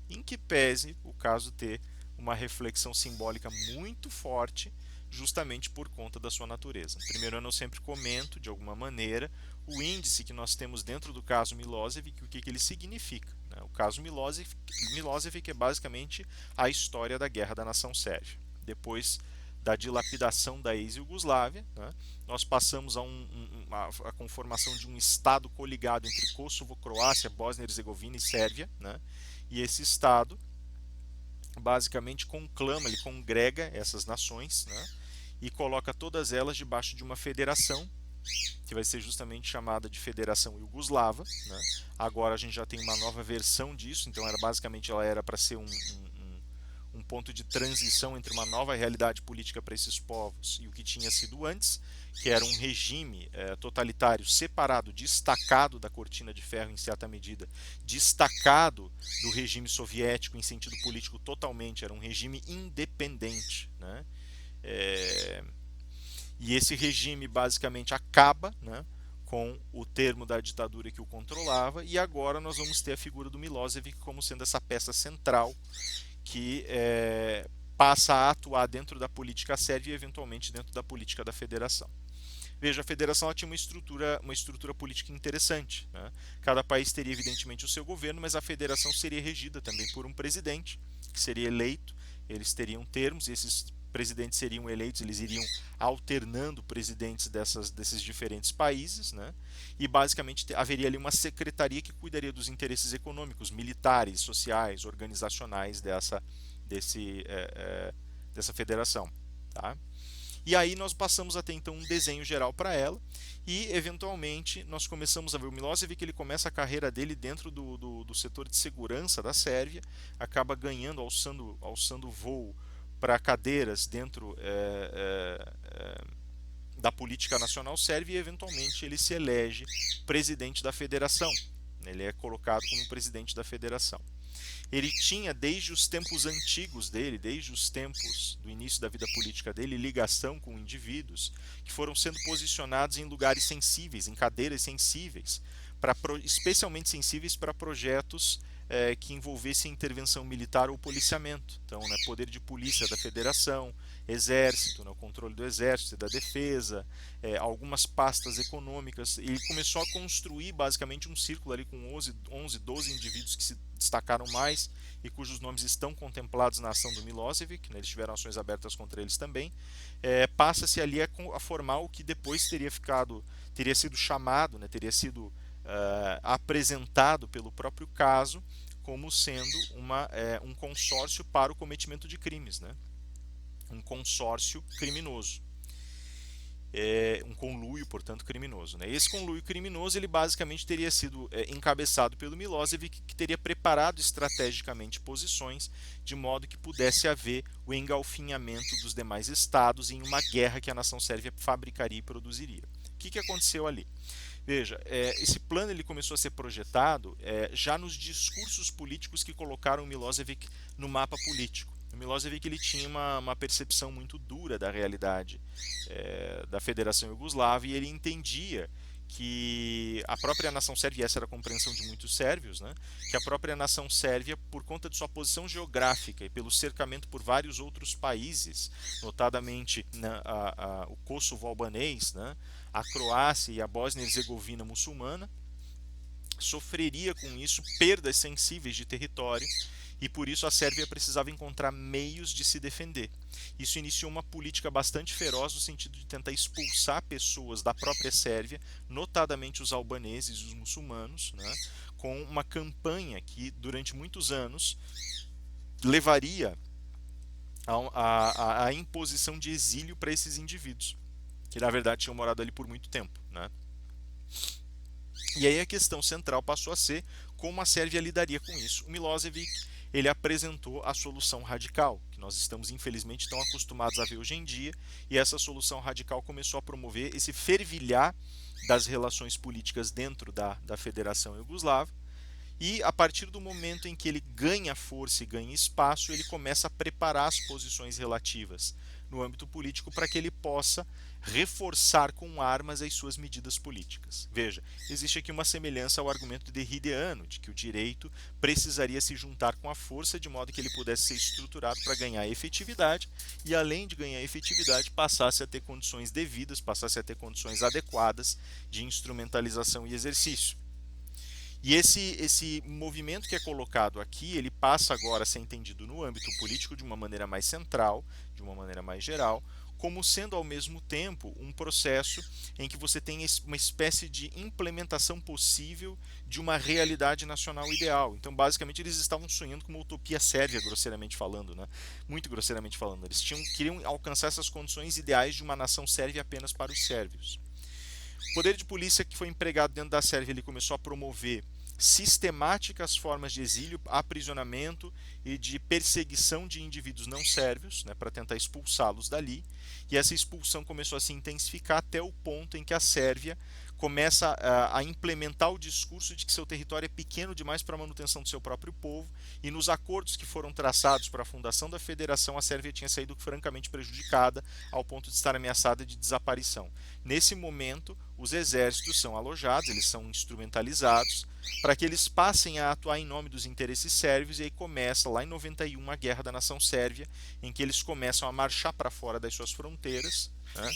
Em que pese o caso ter uma reflexão simbólica muito forte, justamente por conta da sua natureza. No primeiro ano eu sempre comento, de alguma maneira, o índice que nós temos dentro do caso Milosevic, o que ele significa. Né? O caso Milosevic é basicamente a história da Guerra da Nação Sérvia. Depois da dilapidação da ex-Iugoslávia, né, nós passamos a conformação de um Estado coligado entre Kosovo, Croácia, Bósnia-Herzegovina e Sérvia, né, e esse Estado basicamente conclama, ele congrega essas nações, né, e coloca todas elas debaixo de uma federação, que vai ser justamente chamada de Federação Iugoslava, né? Agora a gente já tem uma nova versão disso, então era basicamente ela era para ser um ponto de transição entre uma nova realidade política para esses povos e o que tinha sido antes, que era um regime totalitário separado, destacado da cortina de ferro em certa medida, destacado do regime soviético em sentido político totalmente, era um regime independente, né? É, e esse regime basicamente acaba, né, com o termo da ditadura que o controlava, e agora nós vamos ter a figura do Milosevic como sendo essa peça central que passa a atuar dentro da política sérvia e eventualmente dentro da política da federação. Veja, a federação ela tinha uma estrutura política interessante. Né? Cada país teria evidentemente o seu governo, mas a federação seria regida também por um presidente, que seria eleito, eles teriam termos, e esses presidentes seriam eleitos, eles iriam alternando presidentes desses diferentes países, né? E basicamente haveria ali uma secretaria que cuidaria dos interesses econômicos, militares, sociais, organizacionais dessa federação. Tá? E aí nós passamos a ter então um desenho geral para ela e eventualmente nós começamos a ver o Milosevic, ele começa a carreira dele dentro do setor de segurança da Sérvia, acaba ganhando, alçando voo para cadeiras dentro da política nacional sérvia e eventualmente ele se elege presidente da federação. Ele é colocado como presidente da federação. Ele tinha, desde os tempos antigos dele, desde os tempos do início da vida política dele, ligação com indivíduos que foram sendo posicionados em lugares sensíveis, em cadeiras sensíveis, especialmente sensíveis para projetos que envolvessem intervenção militar ou policiamento. Então, né, poder de polícia da federação, exército, né, o controle do exército e da defesa, algumas pastas econômicas. Ele começou a construir basicamente um círculo ali com 11 12 indivíduos que se destacaram mais e cujos nomes estão contemplados na ação do Milosevic, né, eles tiveram ações abertas contra eles também, passa-se ali a formar o que depois teria sido chamado, né, teria sido apresentado pelo próprio caso como sendo um consórcio para o cometimento de crimes, né? Um consórcio criminoso. Um conluio, portanto, criminoso. Né? Esse conluio criminoso ele basicamente teria sido encabeçado pelo Milosevic, que teria preparado estrategicamente posições de modo que pudesse haver o engalfinhamento dos demais estados em uma guerra que a nação sérvia fabricaria e produziria. O que aconteceu ali? Veja, esse plano ele começou a ser projetado já nos discursos políticos que colocaram o Milosevic no mapa político. O Milosevic ele tinha uma percepção muito dura da realidade da Federação Iugoslava e ele entendia que a própria nação sérvia, e essa era a compreensão de muitos sérvios, né, que a própria nação sérvia, por conta de sua posição geográfica e pelo cercamento por vários outros países, notadamente o Kosovo albanês, né, a Croácia e a Bósnia e Herzegovina muçulmana, sofreria com isso perdas sensíveis de território e por isso a Sérvia precisava encontrar meios de se defender. Isso iniciou uma política bastante feroz no sentido de tentar expulsar pessoas da própria Sérvia, notadamente os albaneses e os muçulmanos, né, com uma campanha que durante muitos anos levaria a imposição de exílio para esses indivíduos, que na verdade tinham morado ali por muito tempo. Né? E aí a questão central passou a ser como a Sérvia lidaria com isso. O Milosevic ele apresentou a solução radical, que nós estamos infelizmente tão acostumados a ver hoje em dia, e essa solução radical começou a promover esse fervilhar das relações políticas dentro da Federação Iugoslava, e a partir do momento em que ele ganha força e ganha espaço, ele começa a preparar as posições relativas no âmbito político para que ele possa reforçar com armas as suas medidas políticas. Veja, existe aqui uma semelhança ao argumento de Hideano, de que o direito precisaria se juntar com a força de modo que ele pudesse ser estruturado para ganhar efetividade e, além de ganhar efetividade, passasse a ter condições devidas, passasse a ter condições adequadas de instrumentalização e exercício. E esse movimento que é colocado aqui, ele passa agora a ser entendido no âmbito político de uma maneira mais central, de uma maneira mais geral, como sendo ao mesmo tempo um processo em que você tem uma espécie de implementação possível de uma realidade nacional ideal. Então, basicamente, eles estavam sonhando com uma utopia sérvia, grosseiramente falando, né? Muito grosseiramente falando. Eles queriam alcançar essas condições ideais de uma nação sérvia apenas para os sérvios. O poder de polícia que foi empregado dentro da Sérvia, ele começou a promover sistemáticas formas de exílio, aprisionamento e de perseguição de indivíduos não sérvios, né, para tentar expulsá-los dali. E essa expulsão começou a se intensificar até o ponto em que a Sérvia começa a implementar o discurso de que seu território é pequeno demais para a manutenção do seu próprio povo, e nos acordos que foram traçados para a fundação da federação, a Sérvia tinha saído francamente prejudicada, ao ponto de estar ameaçada de desaparição. Nesse momento, os exércitos são alojados, eles são instrumentalizados, para que eles passem a atuar em nome dos interesses sérvios, e aí começa lá em 91 a Guerra da Nação Sérvia, em que eles começam a marchar para fora das suas fronteiras, né?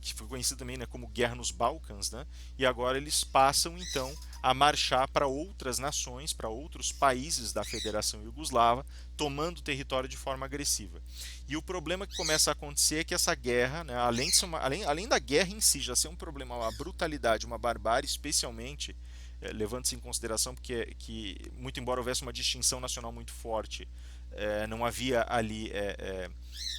Que foi conhecido também, né, como Guerra nos Balcãs, né? E agora eles passam então a marchar para outras nações, para outros países da Federação Iugoslava, tomando o território de forma agressiva. E o problema que começa a acontecer é que essa guerra, né, além da guerra em si já ser um problema, uma brutalidade, uma barbárie, especialmente levando-se em consideração que, muito embora houvesse uma distinção nacional muito forte, não havia ali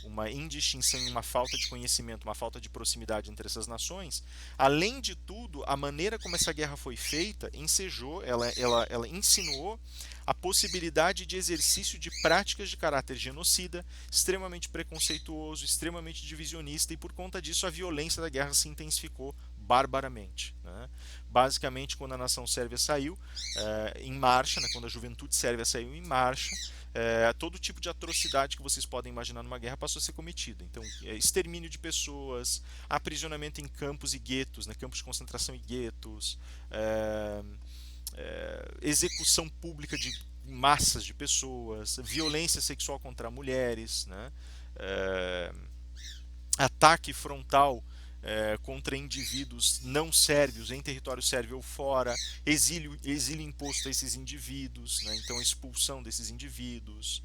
uma indistinção e uma falta de conhecimento, uma falta de proximidade entre essas nações. Além de tudo, a maneira como essa guerra foi feita ensejou, ela insinuou a possibilidade de exercício de práticas de caráter genocida, extremamente preconceituoso, extremamente divisionista, e por conta disso a violência da guerra se intensificou barbaramente, né? Basicamente, quando a nação sérvia saiu em marcha, né, quando a juventude sérvia saiu em marcha, todo tipo de atrocidade que vocês podem imaginar numa guerra passou a ser cometida. Então, extermínio de pessoas, aprisionamento em campos e guetos, né, campos de concentração e guetos, execução pública de massas de pessoas, violência sexual contra mulheres, né, ataque frontal contra indivíduos não sérvios em território sérvio ou fora, exílio imposto a esses indivíduos, né? Então a expulsão desses indivíduos,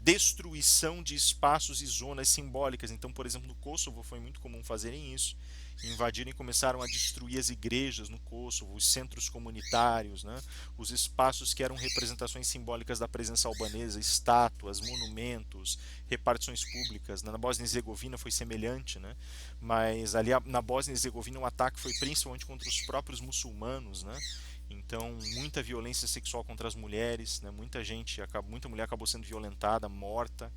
destruição de espaços e zonas simbólicas. Então, por exemplo, no Kosovo foi muito comum fazerem isso, invadirem e começaram a destruir as igrejas no Kosovo, os centros comunitários, né? Os espaços que eram representações simbólicas da presença albanesa, estátuas, monumentos, repartições públicas. Na Bósnia e Herzegovina foi semelhante, né? Mas ali na Bósnia e Herzegovina o ataque foi principalmente contra os próprios muçulmanos, né? Então, muita violência sexual contra as mulheres, né? Muita mulher acabou sendo violentada, morta.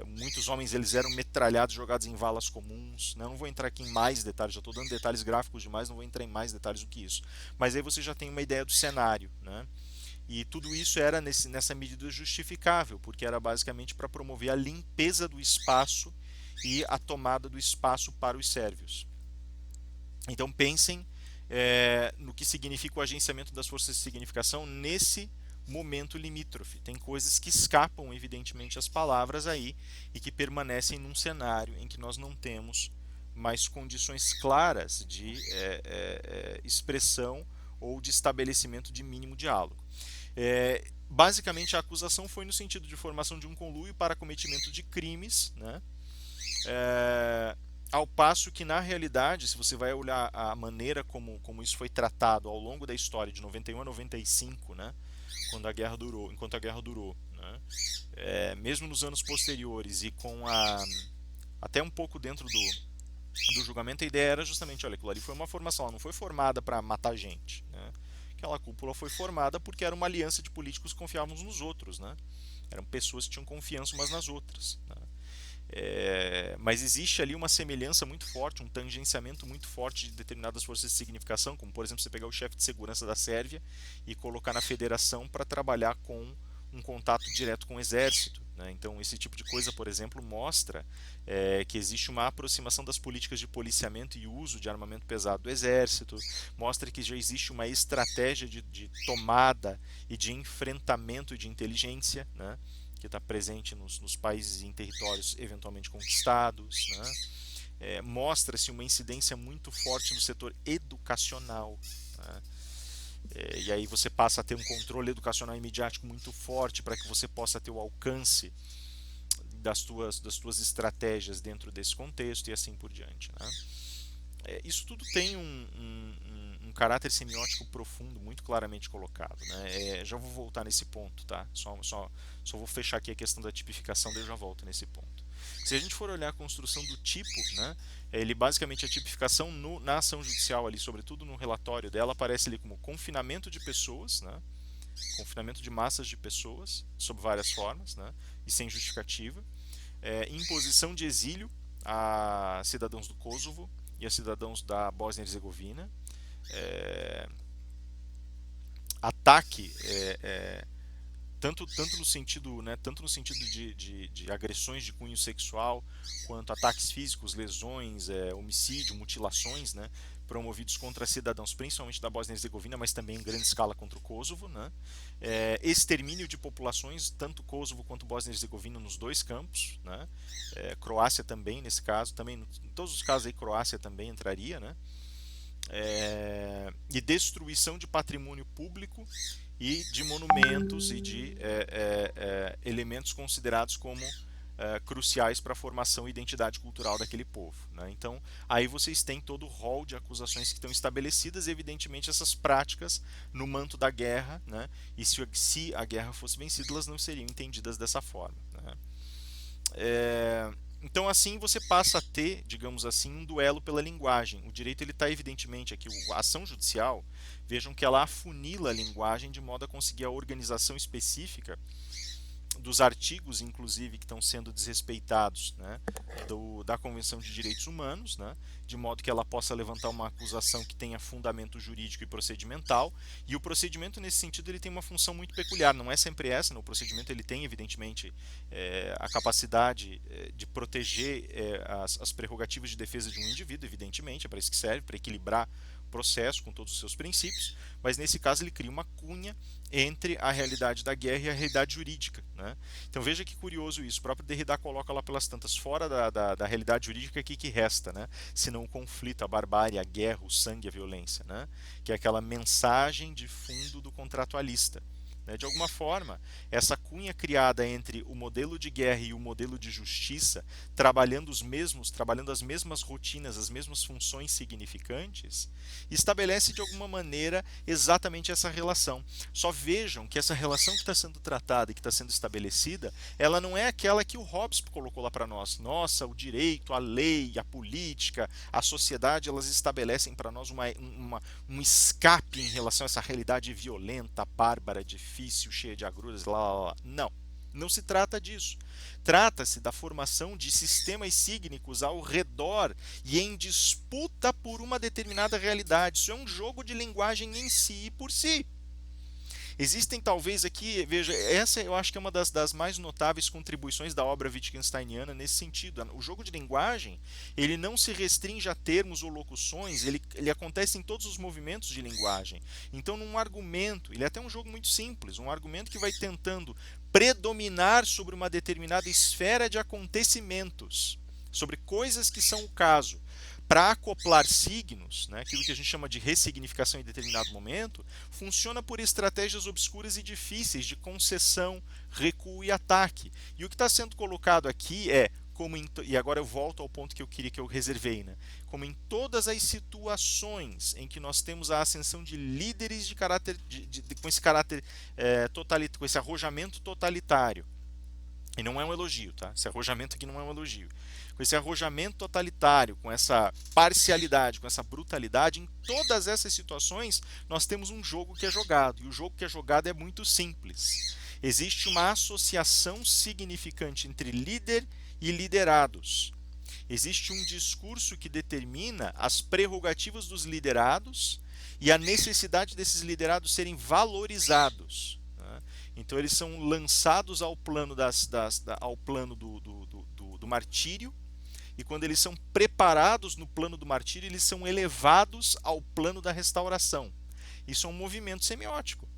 Muitos homens eles eram metralhados, jogados em valas comuns, né? Eu não vou entrar aqui em mais detalhes, já estou dando detalhes gráficos demais, não vou entrar em mais detalhes do que isso. Mas aí você já tem uma ideia do cenário, né? E tudo isso era nessa medida justificável, porque era basicamente para promover a limpeza do espaço e a tomada do espaço para os sérvios. Então pensem no que significa o agenciamento das forças de significação nesse momento limítrofe. Tem coisas que escapam, evidentemente, as palavras aí e que permanecem num cenário em que nós não temos mais condições claras de expressão ou de estabelecimento de mínimo diálogo. Basicamente, a acusação foi no sentido de formação de um conluio para cometimento de crimes, né? Ao passo que, na realidade, se você vai olhar a maneira como isso foi tratado ao longo da história, de 91 a 95, né, enquanto a guerra durou, né, mesmo nos anos posteriores e até um pouco dentro do julgamento, a ideia era justamente, olha, aquilo ali foi uma formação, ela não foi formada para matar gente, né? Aquela cúpula foi formada porque era uma aliança de políticos que confiavam uns nos outros, né? Eram pessoas que tinham confiança umas nas outras, né? Mas existe ali uma semelhança muito forte, um tangenciamento muito forte de determinadas forças de significação, como por exemplo você pegar o chefe de segurança da Sérvia e colocar na federação para trabalhar com um contato direto com o exército, né? Então esse tipo de coisa, por exemplo, mostra que existe uma aproximação das políticas de policiamento e uso de armamento pesado do exército, mostra que já existe uma estratégia de tomada e de enfrentamento de inteligência, né, que está presente nos países e em territórios eventualmente conquistados, né? Mostra-se uma incidência muito forte no setor educacional, né? E aí você passa a ter um controle educacional e midiático muito forte para que você possa ter o alcance das tuas estratégias dentro desse contexto e assim por diante, né? Isso tudo tem um caráter semiótico profundo, muito claramente colocado, né? Já vou voltar nesse ponto, tá? Só vou fechar aqui a questão da tipificação, daí eu já volto nesse ponto. Se a gente for olhar a construção do tipo, né, ele basicamente a tipificação na ação judicial ali, sobretudo no relatório dela, aparece ali como confinamento de pessoas, né, confinamento de massas de pessoas, sob várias formas, né, e sem justificativa, imposição de exílio a cidadãos do Kosovo e a cidadãos da Bósnia e Herzegovina, é, ataque tanto no sentido, né, tanto no sentido de agressões de cunho sexual, quanto ataques físicos, lesões, homicídio, mutilações, né, promovidos contra cidadãos, principalmente da Bósnia e Herzegovina, mas também em grande escala contra o Kosovo, né, extermínio de populações, tanto Kosovo quanto Bósnia e Herzegovina nos dois campos, né, Croácia também nesse caso, também em todos os casos aí Croácia também entraria, né, e destruição de patrimônio público e de monumentos e de elementos considerados como cruciais para a formação e identidade cultural daquele povo, né? Então, aí vocês têm todo o rol de acusações que estão estabelecidas, e evidentemente essas práticas no manto da guerra, né? E se a guerra fosse vencida, elas não seriam entendidas dessa forma, né? Então assim você passa a ter, digamos assim, um duelo pela linguagem. O direito ele está evidentemente aqui, a ação judicial, vejam que ela afunila a linguagem de modo a conseguir a organização específica dos artigos, inclusive, que estão sendo desrespeitados, né, da Convenção de Direitos Humanos, né, de modo que ela possa levantar uma acusação que tenha fundamento jurídico e procedimental. E o procedimento, nesse sentido, ele tem uma função muito peculiar. Não é sempre essa, né? O procedimento ele tem, evidentemente, a capacidade de proteger as prerrogativas de defesa de um indivíduo, evidentemente, é para isso que serve, para equilibrar processo com todos os seus princípios, mas nesse caso ele cria uma cunha entre a realidade da guerra e a realidade jurídica, né? Então veja que curioso isso, o próprio Derrida coloca lá pelas tantas, fora da realidade jurídica, que resta, né? Senão o conflito, a barbárie, a guerra, o sangue, a violência, né? Que é aquela mensagem de fundo do contratualista. De alguma forma, essa cunha criada entre o modelo de guerra e o modelo de justiça, trabalhando as mesmas rotinas, as mesmas funções significantes, estabelece de alguma maneira exatamente essa relação. Só vejam que essa relação que está sendo tratada e que está sendo estabelecida, ela não é aquela que o Hobbes colocou lá para nós. Nossa, o direito, a lei, a política, a sociedade, elas estabelecem para nós um escape em relação a essa realidade violenta, bárbara, difícil, cheia de agruras, lá. Não. Não se trata disso. Trata-se da formação de sistemas sígnicos ao redor e em disputa por uma determinada realidade. Isso é um jogo de linguagem em si e por si. Existem talvez aqui, veja, essa eu acho que é uma das mais notáveis contribuições da obra Wittgensteiniana nesse sentido. O jogo de linguagem, ele não se restringe a termos ou locuções, ele acontece em todos os movimentos de linguagem. Então, num argumento, ele é até um jogo muito simples, um argumento que vai tentando predominar sobre uma determinada esfera de acontecimentos, sobre coisas que são o caso. Para acoplar signos, né, aquilo que a gente chama de ressignificação em determinado momento, funciona por estratégias obscuras e difíceis de concessão, recuo e ataque. E o que está sendo colocado aqui é, e agora eu volto ao ponto que eu queria que eu reservei, né, como em todas as situações em que nós temos a ascensão de líderes de caráter, com esse caráter com esse arrojamento totalitário. E não é um elogio, tá? Esse arrojamento aqui não é um elogio. Com esse arrojamento totalitário, com essa parcialidade, com essa brutalidade, em todas essas situações nós temos um jogo que é jogado. E o jogo que é jogado é muito simples. Existe uma associação significante entre líder e liderados. Existe um discurso que determina as prerrogativas dos liderados e a necessidade desses liderados serem valorizados. Então eles são lançados ao plano, ao plano do martírio, e quando eles são preparados no plano do martírio, eles são elevados ao plano da restauração. Isso é um movimento semiótico.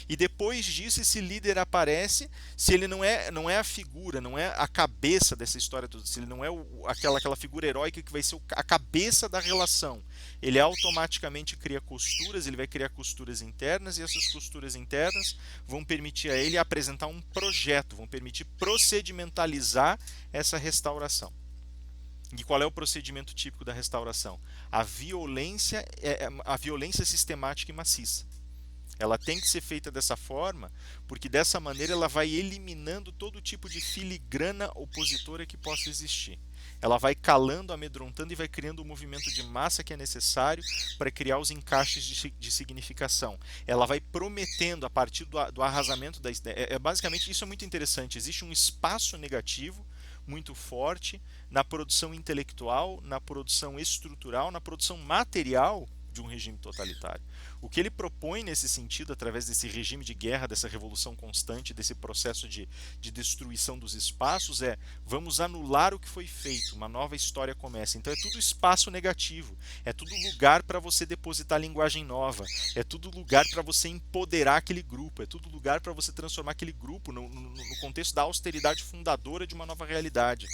E depois disso, esse líder aparece, se ele não é a figura, não é a cabeça dessa história toda, se ele não é aquela figura heróica que vai ser a cabeça da relação, ele automaticamente cria costuras, ele vai criar costuras internas, e essas costuras internas vão permitir a ele apresentar um projeto, vão permitir procedimentalizar essa restauração. E qual é o procedimento típico da restauração? A violência sistemática e maciça. Ela tem que ser feita dessa forma, porque dessa maneira ela vai eliminando todo tipo de filigrana opositora que possa existir. Ela vai calando, amedrontando e vai criando o movimento de massa que é necessário para criar os encaixes de significação. Ela vai prometendo, a partir do arrasamento da basicamente, isso é muito interessante. Existe um espaço negativo muito forte na produção intelectual, na produção estrutural, na produção material de um regime totalitário. O que ele propõe nesse sentido, através desse regime de guerra, dessa revolução constante, desse processo de destruição dos espaços, é: vamos anular o que foi feito, uma nova história começa. Então é tudo espaço negativo, é tudo lugar para você depositar linguagem nova, é tudo lugar para você empoderar aquele grupo, é tudo lugar para você transformar aquele grupo no contexto da austeridade fundadora de uma nova realidade.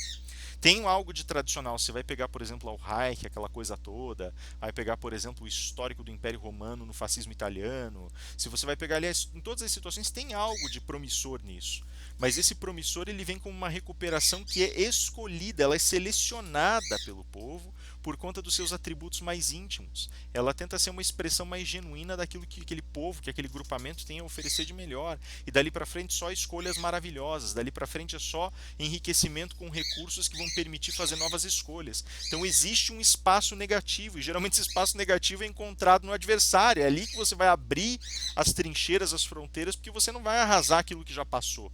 Tem algo de tradicional. Você vai pegar, por exemplo, o Reich, aquela coisa toda. Vai pegar, por exemplo, o histórico do Império Romano no fascismo italiano. Se você vai pegar ali, em todas as situações, tem algo de promissor nisso. Mas esse promissor ele vem como uma recuperação que é escolhida, ela é selecionada pelo povo por conta dos seus atributos mais íntimos. Ela tenta ser uma expressão mais genuína daquilo que aquele povo, que aquele grupamento tem a oferecer de melhor. E dali para frente só escolhas maravilhosas. Dali para frente é só enriquecimento com recursos que vão permitir fazer novas escolhas. Então existe um espaço negativo, e geralmente esse espaço negativo é encontrado no adversário. É ali que você vai abrir as trincheiras, as fronteiras, porque você não vai arrasar aquilo que já passou.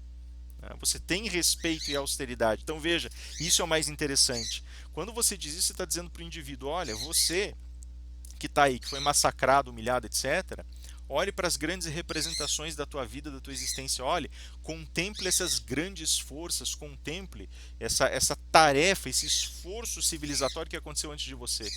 Você tem respeito e austeridade. Então veja, isso é o mais interessante. Quando você diz isso, você está dizendo para o indivíduo: olha, você que está aí, que foi massacrado, humilhado, etc., olhe para as grandes representações da tua vida, da tua existência. Olhe, contemple essas grandes forças, contemple essa tarefa, esse esforço civilizatório que aconteceu antes de você.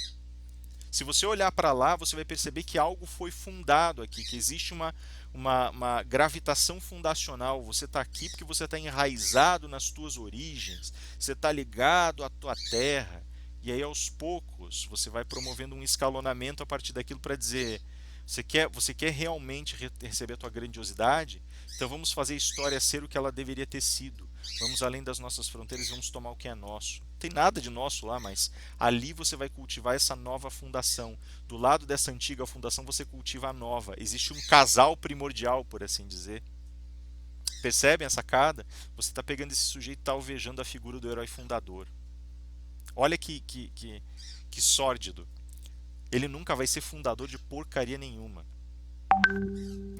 Se você olhar para lá, você vai perceber que algo foi fundado aqui, que existe uma gravitação fundacional. Você está aqui porque você está enraizado nas tuas origens, você está ligado à tua terra. E aí, aos poucos, você vai promovendo um escalonamento a partir daquilo para dizer: você quer realmente receber a tua grandiosidade? Então vamos fazer a história ser o que ela deveria ter sido. Vamos além das nossas fronteiras e vamos tomar o que é nosso. Não tem nada de nosso lá, mas ali você vai cultivar essa nova fundação. Do lado dessa antiga fundação você cultiva a nova. Existe um casal primordial, por assim dizer. Percebem a sacada? Você está pegando esse sujeito e está alvejando a figura do herói fundador. Olha que sórdido. Ele nunca vai ser fundador de porcaria nenhuma.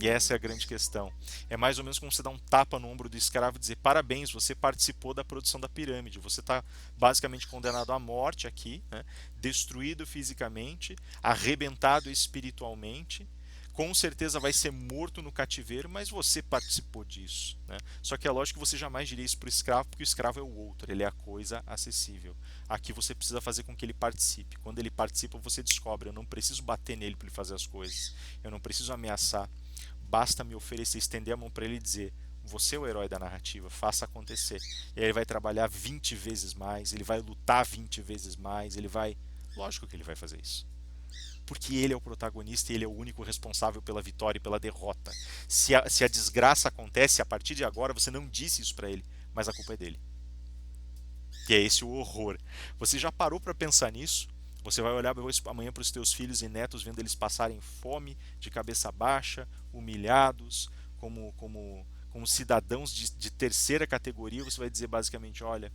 E essa é a grande questão. É mais ou menos como você dar um tapa no ombro do escravo e dizer: parabéns, você participou da produção da pirâmide. Você está basicamente condenado à morte aqui, né? Destruído fisicamente, arrebentado espiritualmente. Com certeza vai ser morto no cativeiro, mas você participou disso, né? Só que é lógico que você jamais diria isso para o escravo, porque o escravo é o outro, ele é a coisa acessível. Aqui você precisa fazer com que ele participe. Quando ele participa, você descobre: eu não preciso bater nele para ele fazer as coisas, eu não preciso ameaçar, basta me oferecer, estender a mão para ele e dizer: você é o herói da narrativa, faça acontecer. E aí ele vai trabalhar 20 vezes mais, ele vai lutar 20 vezes mais, ele vai... Lógico que ele vai fazer isso. Porque ele é o protagonista e ele é o único responsável pela vitória e pela derrota. Se a desgraça acontece, a partir de agora você não disse isso para ele, mas a culpa é dele. E é esse o horror. Você já parou para pensar nisso? Você vai olhar amanhã para os teus filhos e netos, vendo eles passarem fome, de cabeça baixa, humilhados, como cidadãos de terceira categoria. Você vai dizer basicamente: olha,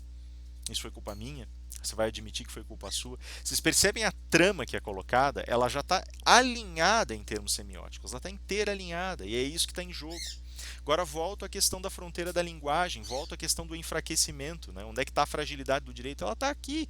isso foi culpa minha. Você vai admitir que foi culpa sua. Vocês percebem a trama que é colocada? Ela já está alinhada em termos semióticos. Ela está inteira alinhada. E é isso que está em jogo. Agora volto à questão da fronteira da linguagem. Volto à questão do enfraquecimento, né? Onde é que está a fragilidade do direito? Ela está aqui.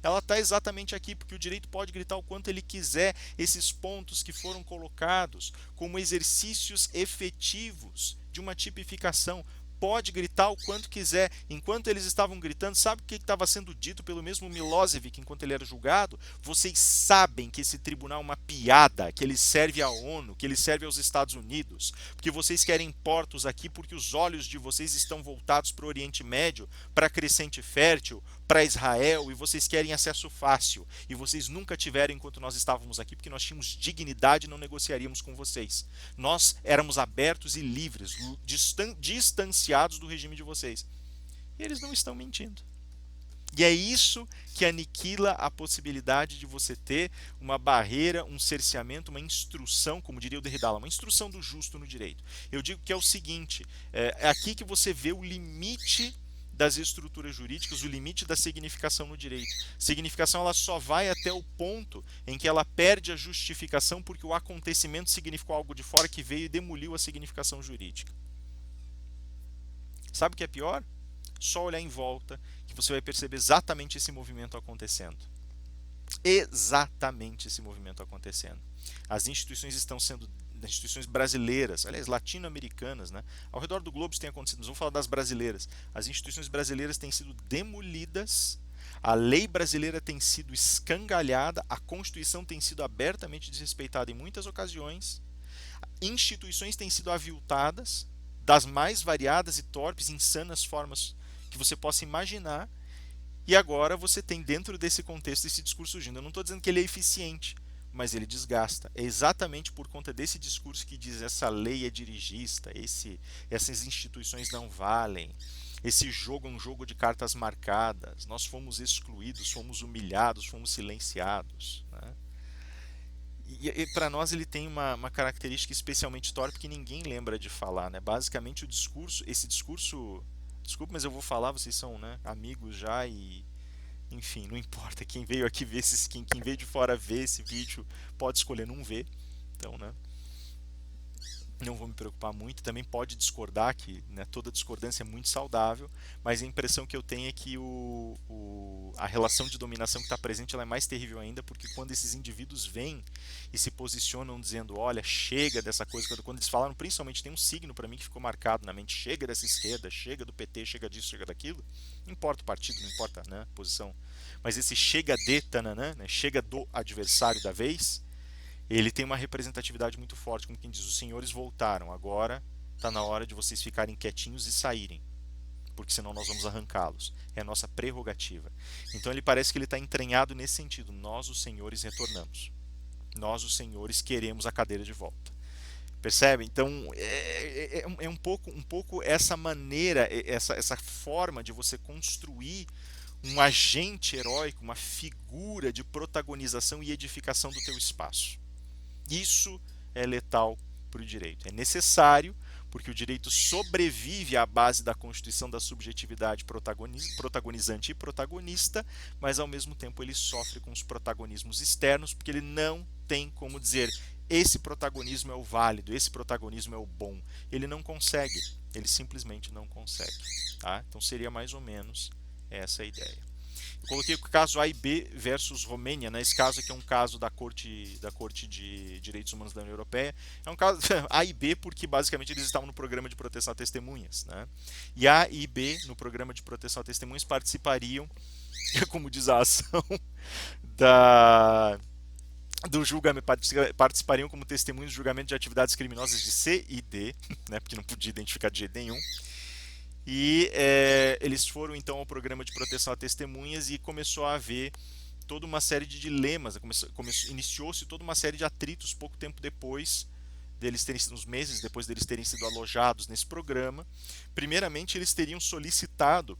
Ela está exatamente aqui, porque o direito pode gritar o quanto ele quiser. Esses pontos que foram colocados como exercícios efetivos de uma tipificação pode gritar o quanto quiser. Enquanto eles estavam gritando, sabe o que estava sendo dito pelo mesmo Milosevic enquanto ele era julgado? Vocês sabem que esse tribunal é uma piada, que ele serve à ONU, que ele serve aos Estados Unidos, porque vocês querem portos aqui porque os olhos de vocês estão voltados para o Oriente Médio, para a Crescente Fértil, para Israel, e vocês querem acesso fácil. E vocês nunca tiveram enquanto nós estávamos aqui, porque nós tínhamos dignidade e não negociaríamos com vocês. Nós éramos abertos e livres, distanciados do regime de vocês. E eles não estão mentindo. E é isso que aniquila a possibilidade de você ter uma barreira, um cerceamento, uma instrução, como diria o Derrida, uma instrução do justo no direito. Eu digo que é o seguinte, é aqui que você vê o limite das estruturas jurídicas, o limite da significação no direito. Significação ela só vai até o ponto em que ela perde a justificação porque o acontecimento significou algo de fora que veio e demoliu a significação jurídica. Sabe o que é pior? Só olhar em volta que você vai perceber exatamente esse movimento acontecendo. Exatamente esse movimento acontecendo. As instituições estão sendo instituições brasileiras, aliás, latino-americanas, né? Ao redor do globo isso tem acontecido, mas vamos falar das brasileiras. As instituições brasileiras têm sido demolidas, a lei brasileira tem sido escangalhada, a Constituição tem sido abertamente desrespeitada em muitas ocasiões, instituições têm sido aviltadas das mais variadas e torpes, insanas formas que você possa imaginar, e agora você tem dentro desse contexto esse discurso surgindo. Eu não estou dizendo que ele é eficiente, mas ele desgasta. É exatamente por conta desse discurso que diz essa lei é dirigista, essas instituições não valem, esse jogo é um jogo de cartas marcadas, nós fomos excluídos, fomos humilhados, fomos silenciados, né? E para nós ele tem uma característica especialmente torpe que ninguém lembra de falar, né? Basicamente esse discurso, desculpa, mas eu vou falar, vocês são, né, amigos já e enfim, não importa. Quem veio aqui ver quem veio de fora ver esse vídeo pode escolher não ver. Então, né? Não vou me preocupar muito. Também pode discordar, que, né, toda discordância é muito saudável, mas a impressão que eu tenho é que a relação de dominação que está presente ela é mais terrível ainda, porque quando esses indivíduos vêm e se posicionam dizendo, olha, chega dessa coisa, quando eles falaram, principalmente tem um signo para mim que ficou marcado na mente, chega dessa esquerda, chega do PT, chega disso, chega daquilo, não importa o partido, não importa, né, a posição, mas esse chega de tananã, né, chega do adversário da vez, ele tem uma representatividade muito forte, como quem diz, os senhores voltaram, agora está na hora de vocês ficarem quietinhos e saírem, porque senão nós vamos arrancá-los. É a nossa prerrogativa. Então ele parece que ele está entranhado nesse sentido. Nós, os senhores, retornamos. Nós, os senhores, queremos a cadeira de volta. Percebe? Então é um pouco essa maneira, essa forma de você construir um agente heróico, uma figura de protagonização e edificação do teu espaço. Isso é letal para o direito. É necessário, porque o direito sobrevive à base da constituição da subjetividade protagonizante e protagonista, mas ao mesmo tempo ele sofre com os protagonismos externos, porque ele não tem como dizer esse protagonismo é o válido, esse protagonismo é o bom. Ele não consegue, ele simplesmente não consegue. Tá? Então seria mais ou menos essa a ideia. Eu coloquei o caso A e B versus Romênia, né? Esse caso aqui é um caso da Corte de Direitos Humanos da União Europeia. É um caso A e B porque basicamente eles estavam no programa de proteção a testemunhas, né? E A e B no programa de proteção a testemunhas participariam, como diz a ação, do julgamento, participariam como testemunhas do julgamento de atividades criminosas de C e D, né? Porque não podia identificar de jeito nenhum. E eles foram então ao programa de proteção a testemunhas e começou a haver toda uma série de dilemas, iniciou-se toda uma série de atritos pouco tempo depois deles terem sido, uns meses depois deles terem sido alojados nesse programa. Primeiramente eles teriam solicitado,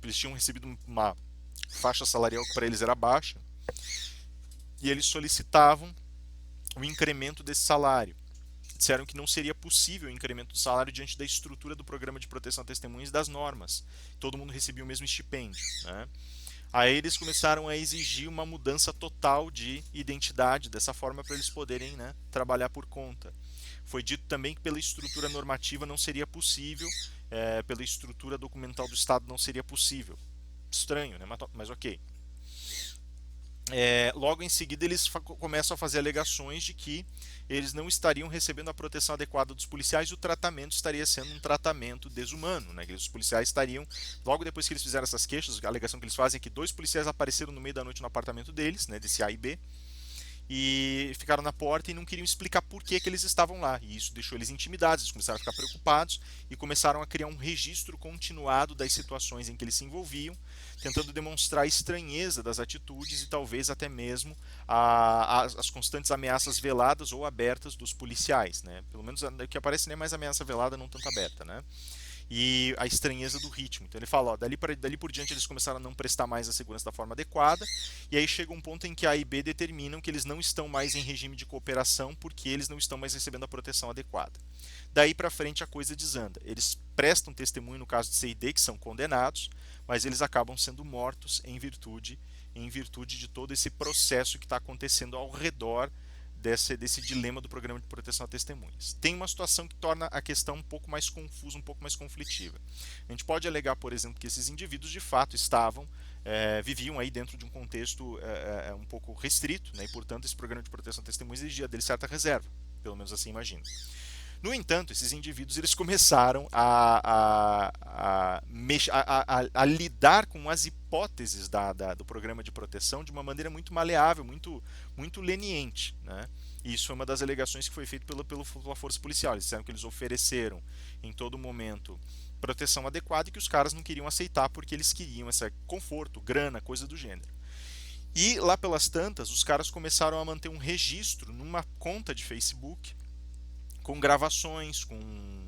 eles tinham recebido uma faixa salarial que para eles era baixa, e eles solicitavam o incremento desse salário. Disseram que não seria possível o incremento do salário diante da estrutura do programa de proteção a testemunhas e das normas. Todo mundo recebia o mesmo estipêndio, né? Aí eles começaram a exigir uma mudança total de identidade, dessa forma para eles poderem, né, trabalhar por conta. Foi dito também que pela estrutura normativa não seria possível, pela estrutura documental do Estado não seria possível. Estranho, né? Mas ok. logo em seguida eles começam a fazer alegações de que eles não estariam recebendo a proteção adequada dos policiais e o tratamento estaria sendo um tratamento desumano, né? Que os policiais estariam, logo depois que eles fizeram essas queixas, a alegação que eles fazem é que dois policiais apareceram no meio da noite no apartamento deles, né, desse A e B, e ficaram na porta e não queriam explicar por que, que eles estavam lá. E isso deixou eles intimidados, eles começaram a ficar preocupados e começaram a criar um registro continuado das situações em que eles se envolviam, tentando demonstrar a estranheza das atitudes e talvez até mesmo as constantes ameaças veladas ou abertas dos policiais. Né? Pelo menos o que aparece nem mais ameaça velada, não tanto aberta. Né? E a estranheza do ritmo. Então ele fala, ó, dali por diante eles começaram a não prestar mais a segurança da forma adequada, e aí chega um ponto em que A e B determinam que eles não estão mais em regime de cooperação porque eles não estão mais recebendo a proteção adequada. Daí para frente a coisa desanda. Eles prestam testemunho no caso de C e D, que são condenados, mas eles acabam sendo mortos em virtude de todo esse processo que está acontecendo ao redor desse dilema do programa de proteção a testemunhas. Tem uma situação que torna a questão um pouco mais confusa, um pouco mais conflitiva. A gente pode alegar, por exemplo, que esses indivíduos de fato viviam aí dentro de um contexto um pouco restrito, né, e portanto esse programa de proteção a testemunhas exigia deles certa reserva, pelo menos assim imagino. No entanto, esses indivíduos eles começaram a lidar com as hipóteses do programa de proteção de uma maneira muito maleável, muito leniente. Né? E isso foi uma das alegações que foi feita pela Força Policial. Eles disseram que eles ofereceram em todo momento proteção adequada e que os caras não queriam aceitar porque eles queriam esse conforto, grana, coisa do gênero. E lá pelas tantas, os caras começaram a manter um registro numa conta de Facebook com gravações, com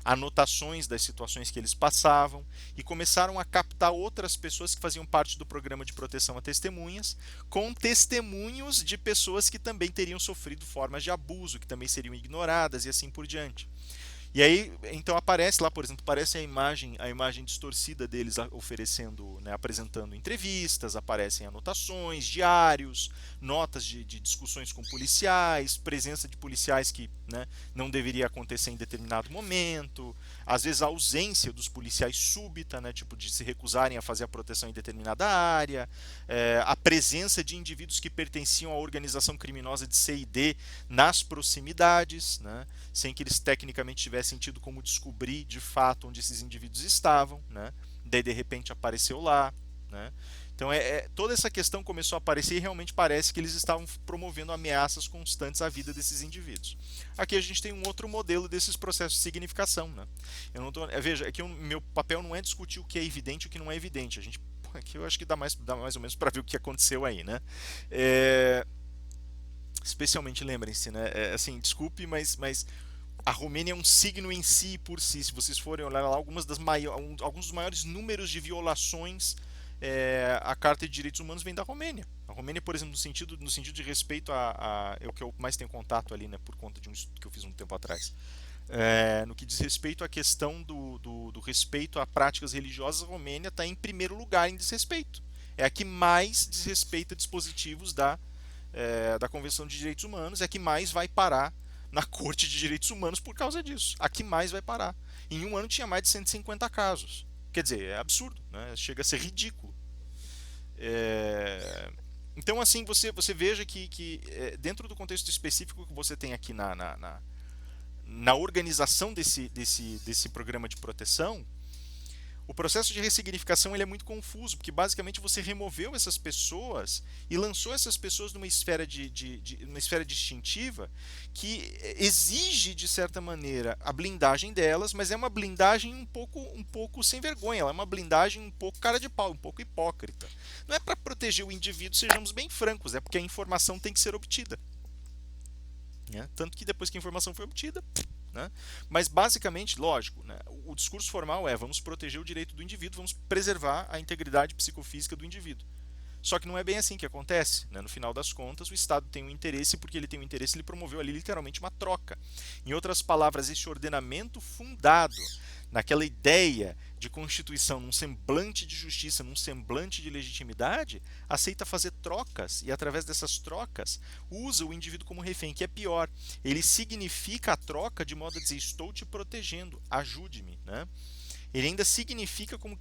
anotações das situações que eles passavam e começaram a captar outras pessoas que faziam parte do programa de proteção a testemunhas, com testemunhos de pessoas que também teriam sofrido formas de abuso, que também seriam ignoradas e assim por diante. E aí, então aparece lá, por exemplo, aparece a imagem distorcida deles oferecendo, né, apresentando entrevistas, aparecem anotações, diários, notas de discussões com policiais, presença de policiais que, né, não deveria acontecer em determinado momento, às vezes a ausência dos policiais súbita, né, tipo de se recusarem a fazer a proteção em determinada área, a presença de indivíduos que pertenciam à organização criminosa de C e D nas proximidades, né, sem que eles tecnicamente tivessem tido como descobrir de fato onde esses indivíduos estavam, né? Daí de repente apareceu lá, né? Então toda essa questão começou a aparecer e realmente parece que eles estavam promovendo ameaças constantes à vida desses indivíduos. Aqui a gente tem um outro modelo desses processos de significação, né? Veja, aqui o meu papel não é discutir o que é evidente e o que não é evidente. Aqui eu acho que dá mais ou menos para ver o que aconteceu aí, né? Especialmente lembrem-se, né? Assim, desculpe, mas a Romênia é um signo em si por si. Se vocês forem olhar lá, alguns dos maiores números de violações à Carta de Direitos Humanos vem da Romênia. A Romênia, por exemplo, no sentido de respeito é o que eu mais tenho contato ali, né, por conta de um estudo que eu fiz um tempo atrás. No que diz respeito à questão do respeito a práticas religiosas, a Romênia está em primeiro lugar em desrespeito. É a que mais desrespeita dispositivos da Convenção de Direitos Humanos, é a que mais vai parar na Corte de Direitos Humanos por causa disso. A que mais vai parar. Em um ano tinha mais de 150 casos. Quer dizer, é absurdo, né? Chega a ser ridículo. Então, assim, você veja que dentro do contexto específico que você tem aqui na organização desse programa de proteção, o processo de ressignificação ele é muito confuso, porque basicamente você removeu essas pessoas e lançou essas pessoas numa esfera uma esfera distintiva que exige, de certa maneira, a blindagem delas, mas é uma blindagem um pouco sem vergonha, ela é uma blindagem um pouco cara de pau, um pouco hipócrita. Não é para proteger o indivíduo, sejamos bem francos, é porque a informação tem que ser obtida. Né? Tanto que depois que a informação foi obtida, né? Mas basicamente, lógico, né, o discurso formal é vamos proteger o direito do indivíduo, vamos preservar a integridade psicofísica do indivíduo. Só que não é bem assim que acontece. Né? No final das contas, o Estado tem um interesse, e porque ele tem um interesse, ele promoveu ali literalmente uma troca. Em outras palavras, esse ordenamento fundado naquela ideia de constituição, num semblante de justiça, num semblante de legitimidade, aceita fazer trocas e, através dessas trocas, usa o indivíduo como refém, que é pior. Ele significa a troca de modo a dizer: estou te protegendo, ajude-me. Né? Ele ainda significa como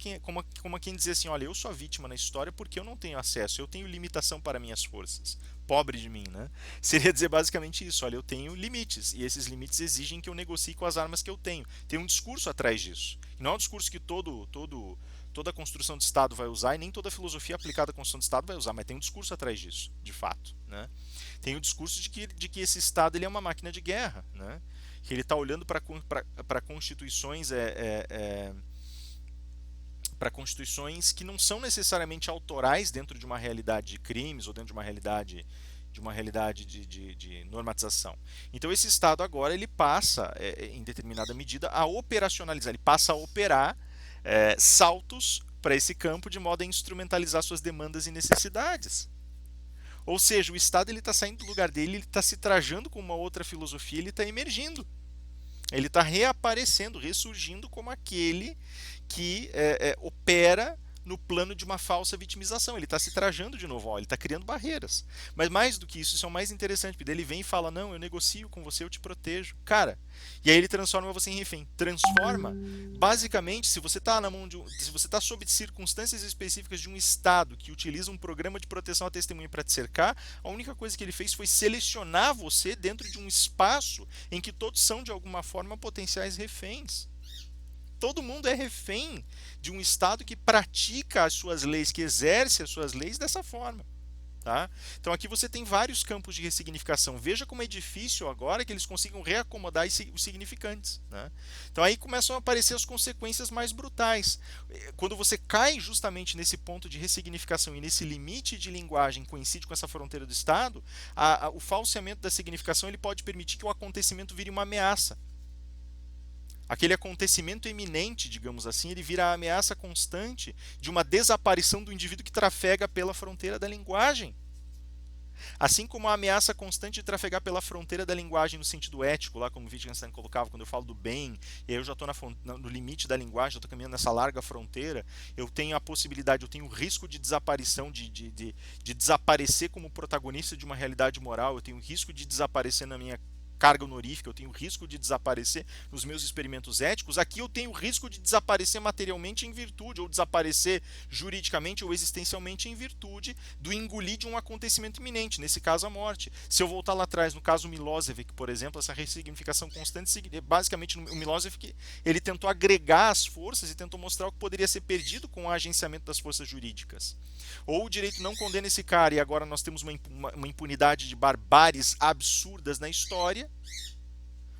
quem dizer assim, olha, eu sou a vítima na história porque eu não tenho acesso, eu tenho limitação para minhas forças. Pobre de mim, né? Seria dizer basicamente isso, olha, eu tenho limites, e esses limites exigem que eu negocie com as armas que eu tenho. Tem um discurso atrás disso. E não é um discurso que toda a construção de Estado vai usar, e nem toda a filosofia aplicada à construção de Estado vai usar, mas tem um discurso atrás disso, de fato, né? Tem o discurso de que esse Estado ele é uma máquina de guerra, né? Que ele está olhando para constituições para constituições que não são necessariamente autorais dentro de uma realidade de crimes ou dentro de uma realidade de normatização. Então esse Estado agora ele passa, em determinada medida, a operacionalizar, ele passa a operar saltos para esse campo de modo a instrumentalizar suas demandas e necessidades. Ou seja, o Estado ele está saindo do lugar dele, ele está se trajando com uma outra filosofia, ele está emergindo. Ele está reaparecendo, ressurgindo como aquele que opera no plano de uma falsa vitimização. Ele está se trajando de novo, ó, ele está criando barreiras. Mas mais do que isso é o mais interessante, porque ele vem e fala, não, eu negocio com você, eu te protejo. Cara, e aí ele transforma você em refém. Transforma, basicamente, se você está na mão se você está sob circunstâncias específicas de um Estado que utiliza um programa de proteção à testemunha para te cercar, a única coisa que ele fez foi selecionar você dentro de um espaço em que todos são, de alguma forma, potenciais reféns. Todo mundo é refém de um Estado que pratica as suas leis, que exerce as suas leis dessa forma. Tá? Então aqui você tem vários campos de ressignificação. Veja como é difícil agora que eles consigam reacomodar os significantes. Né? Então aí começam a aparecer as consequências mais brutais. Quando você cai justamente nesse ponto de ressignificação e nesse limite de linguagem que coincide com essa fronteira do Estado, o falseamento da significação ele pode permitir que o acontecimento vire uma ameaça. Aquele acontecimento eminente, digamos assim, ele vira a ameaça constante de uma desaparição do indivíduo que trafega pela fronteira da linguagem. Assim como a ameaça constante de trafegar pela fronteira da linguagem no sentido ético, lá como o Wittgenstein colocava, quando eu falo do bem, e aí eu já estou no limite da linguagem, já estou caminhando nessa larga fronteira, eu tenho a possibilidade, eu tenho o risco de desaparição, de desaparecer como protagonista de uma realidade moral, eu tenho o risco de desaparecer na minha carga honorífica, eu tenho o risco de desaparecer nos meus experimentos éticos, aqui eu tenho o risco de desaparecer materialmente em virtude, ou desaparecer juridicamente ou existencialmente em virtude do engolir de um acontecimento iminente, nesse caso a morte. Se eu voltar lá atrás, no caso Milosevic, por exemplo, essa ressignificação constante, basicamente o Milosevic ele tentou agregar as forças e tentou mostrar o que poderia ser perdido com o agenciamento das forças jurídicas. Ou o direito não condena esse cara e agora nós temos uma impunidade de barbáries absurdas na história,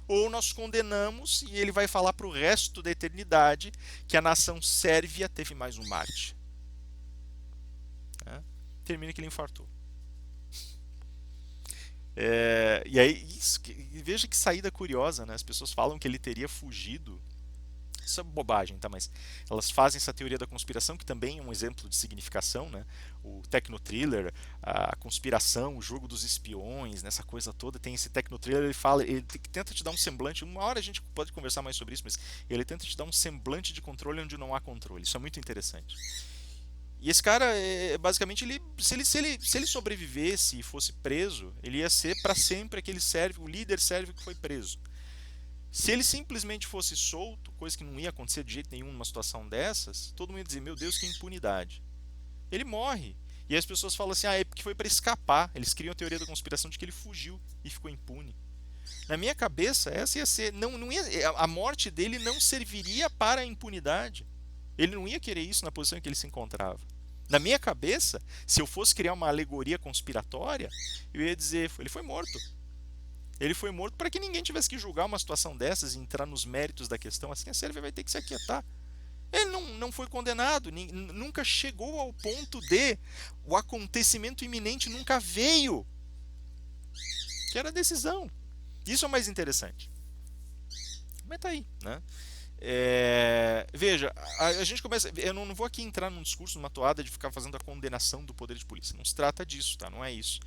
ou nós condenamos e ele vai falar para o resto da eternidade que a nação sérvia teve mais um Marte. Termina que ele infartou. E aí, veja que saída curiosa, né? As pessoas falam que ele teria fugido. Isso é bobagem, tá? Mas elas fazem essa teoria da conspiração, que também é um exemplo de significação, né? O Techno-Thriller, a conspiração, o jogo dos espiões, nessa coisa toda. Tem esse Techno-Thriller, ele tenta te dar um semblante, uma hora a gente pode conversar mais sobre isso, mas ele tenta te dar um semblante de controle onde não há controle. Isso é muito interessante. E esse cara, basicamente, se ele sobrevivesse e fosse preso, ele ia ser para sempre aquele sérvio, o líder sérvio que foi preso. Se ele simplesmente fosse solto, coisa que não ia acontecer de jeito nenhum numa situação dessas, todo mundo ia dizer, meu Deus, que impunidade. Ele morre. E as pessoas falam assim, é porque foi para escapar. Eles criam a teoria da conspiração de que ele fugiu e ficou impune. Na minha cabeça, essa ia ser. Não ia, a morte dele não serviria para a impunidade. Ele não ia querer isso na posição em que ele se encontrava. Na minha cabeça, se eu fosse criar uma alegoria conspiratória, eu ia dizer, ele foi morto. Ele foi morto para que ninguém tivesse que julgar uma situação dessas e entrar nos méritos da questão. Assim, a Sérvia vai ter que se aquietar. Ele não foi condenado, nunca chegou ao ponto de o acontecimento iminente nunca veio. Que era a decisão. Isso é o mais interessante. Mas tá aí, né? Veja, a gente começa. Eu não vou aqui entrar num discurso, numa toada de ficar fazendo a condenação do poder de polícia. Não se trata disso, tá? Não é isso.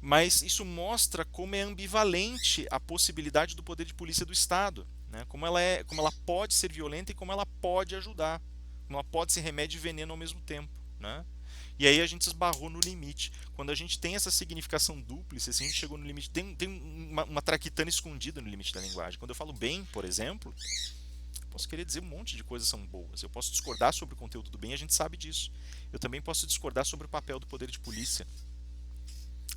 Mas isso mostra como é ambivalente a possibilidade do poder de polícia do Estado, né? Como ela pode ser violenta e como ela pode ajudar, como ela pode ser remédio e veneno ao mesmo tempo, né? E aí a gente esbarrou no limite. Quando a gente tem essa significação dúplice, assim, a gente chegou no limite, tem uma traquitana escondida no limite da linguagem. Quando eu falo bem, por exemplo, posso querer dizer um monte de coisas são boas. Eu posso discordar sobre o conteúdo do bem, a gente sabe disso. Eu também posso discordar sobre o papel do poder de polícia.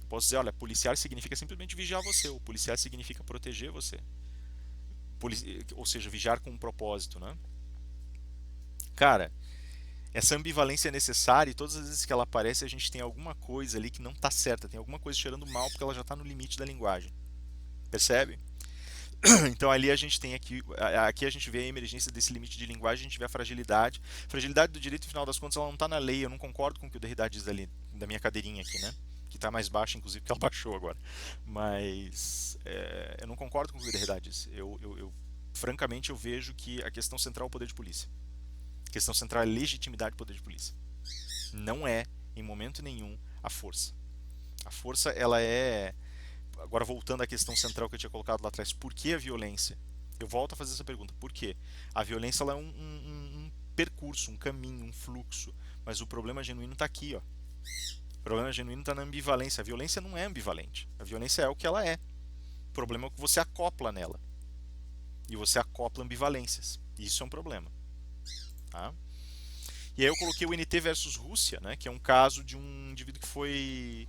Eu posso dizer, olha, policiar significa simplesmente vigiar você, ou policiar significa proteger você. Ou seja, vigiar com um propósito, né? Cara, essa ambivalência é necessária e todas as vezes que ela aparece a gente tem alguma coisa ali que não está certa, tem alguma coisa cheirando mal porque ela já está no limite da linguagem. Percebe? Então ali a gente tem aqui a gente vê a emergência desse limite de linguagem, a gente vê a fragilidade. A fragilidade do direito, no final das contas, ela não está na lei. Eu não concordo com o que o Derrida diz ali, da minha cadeirinha aqui, né? Que está mais baixa, inclusive, porque ela baixou agora. Mas eu não concordo com o que o Derrida diz. Francamente, eu vejo que a questão central é o poder de polícia. A questão central é a legitimidade do poder de polícia. Não é, em momento nenhum, a força. A força, ela é... Agora, voltando à questão central que eu tinha colocado lá atrás, por que a violência? Eu volto a fazer essa pergunta. Por quê? A violência ela é um percurso, um caminho, um fluxo. Mas o problema genuíno está aqui, ó. O problema genuíno está na ambivalência. A violência não é ambivalente. A violência é o que ela é. O problema é que você acopla nela. E você acopla ambivalências. Isso é um problema. Tá? E aí eu coloquei o NT versus Rússia, né, que é um caso de um indivíduo que foi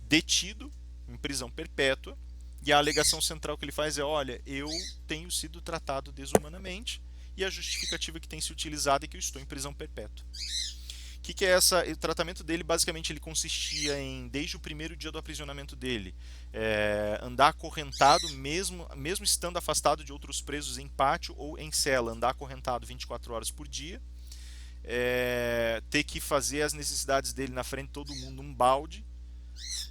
detido em prisão perpétua, e a alegação central que ele faz é, olha, eu tenho sido tratado desumanamente, e a justificativa que tem se utilizado é que eu estou em prisão perpétua. O que é essa? O tratamento dele, basicamente, ele consistia em, desde o primeiro dia do aprisionamento dele, andar acorrentado, mesmo estando afastado de outros presos em pátio ou em cela, andar acorrentado 24 horas por dia, ter que fazer as necessidades dele na frente de todo mundo num balde,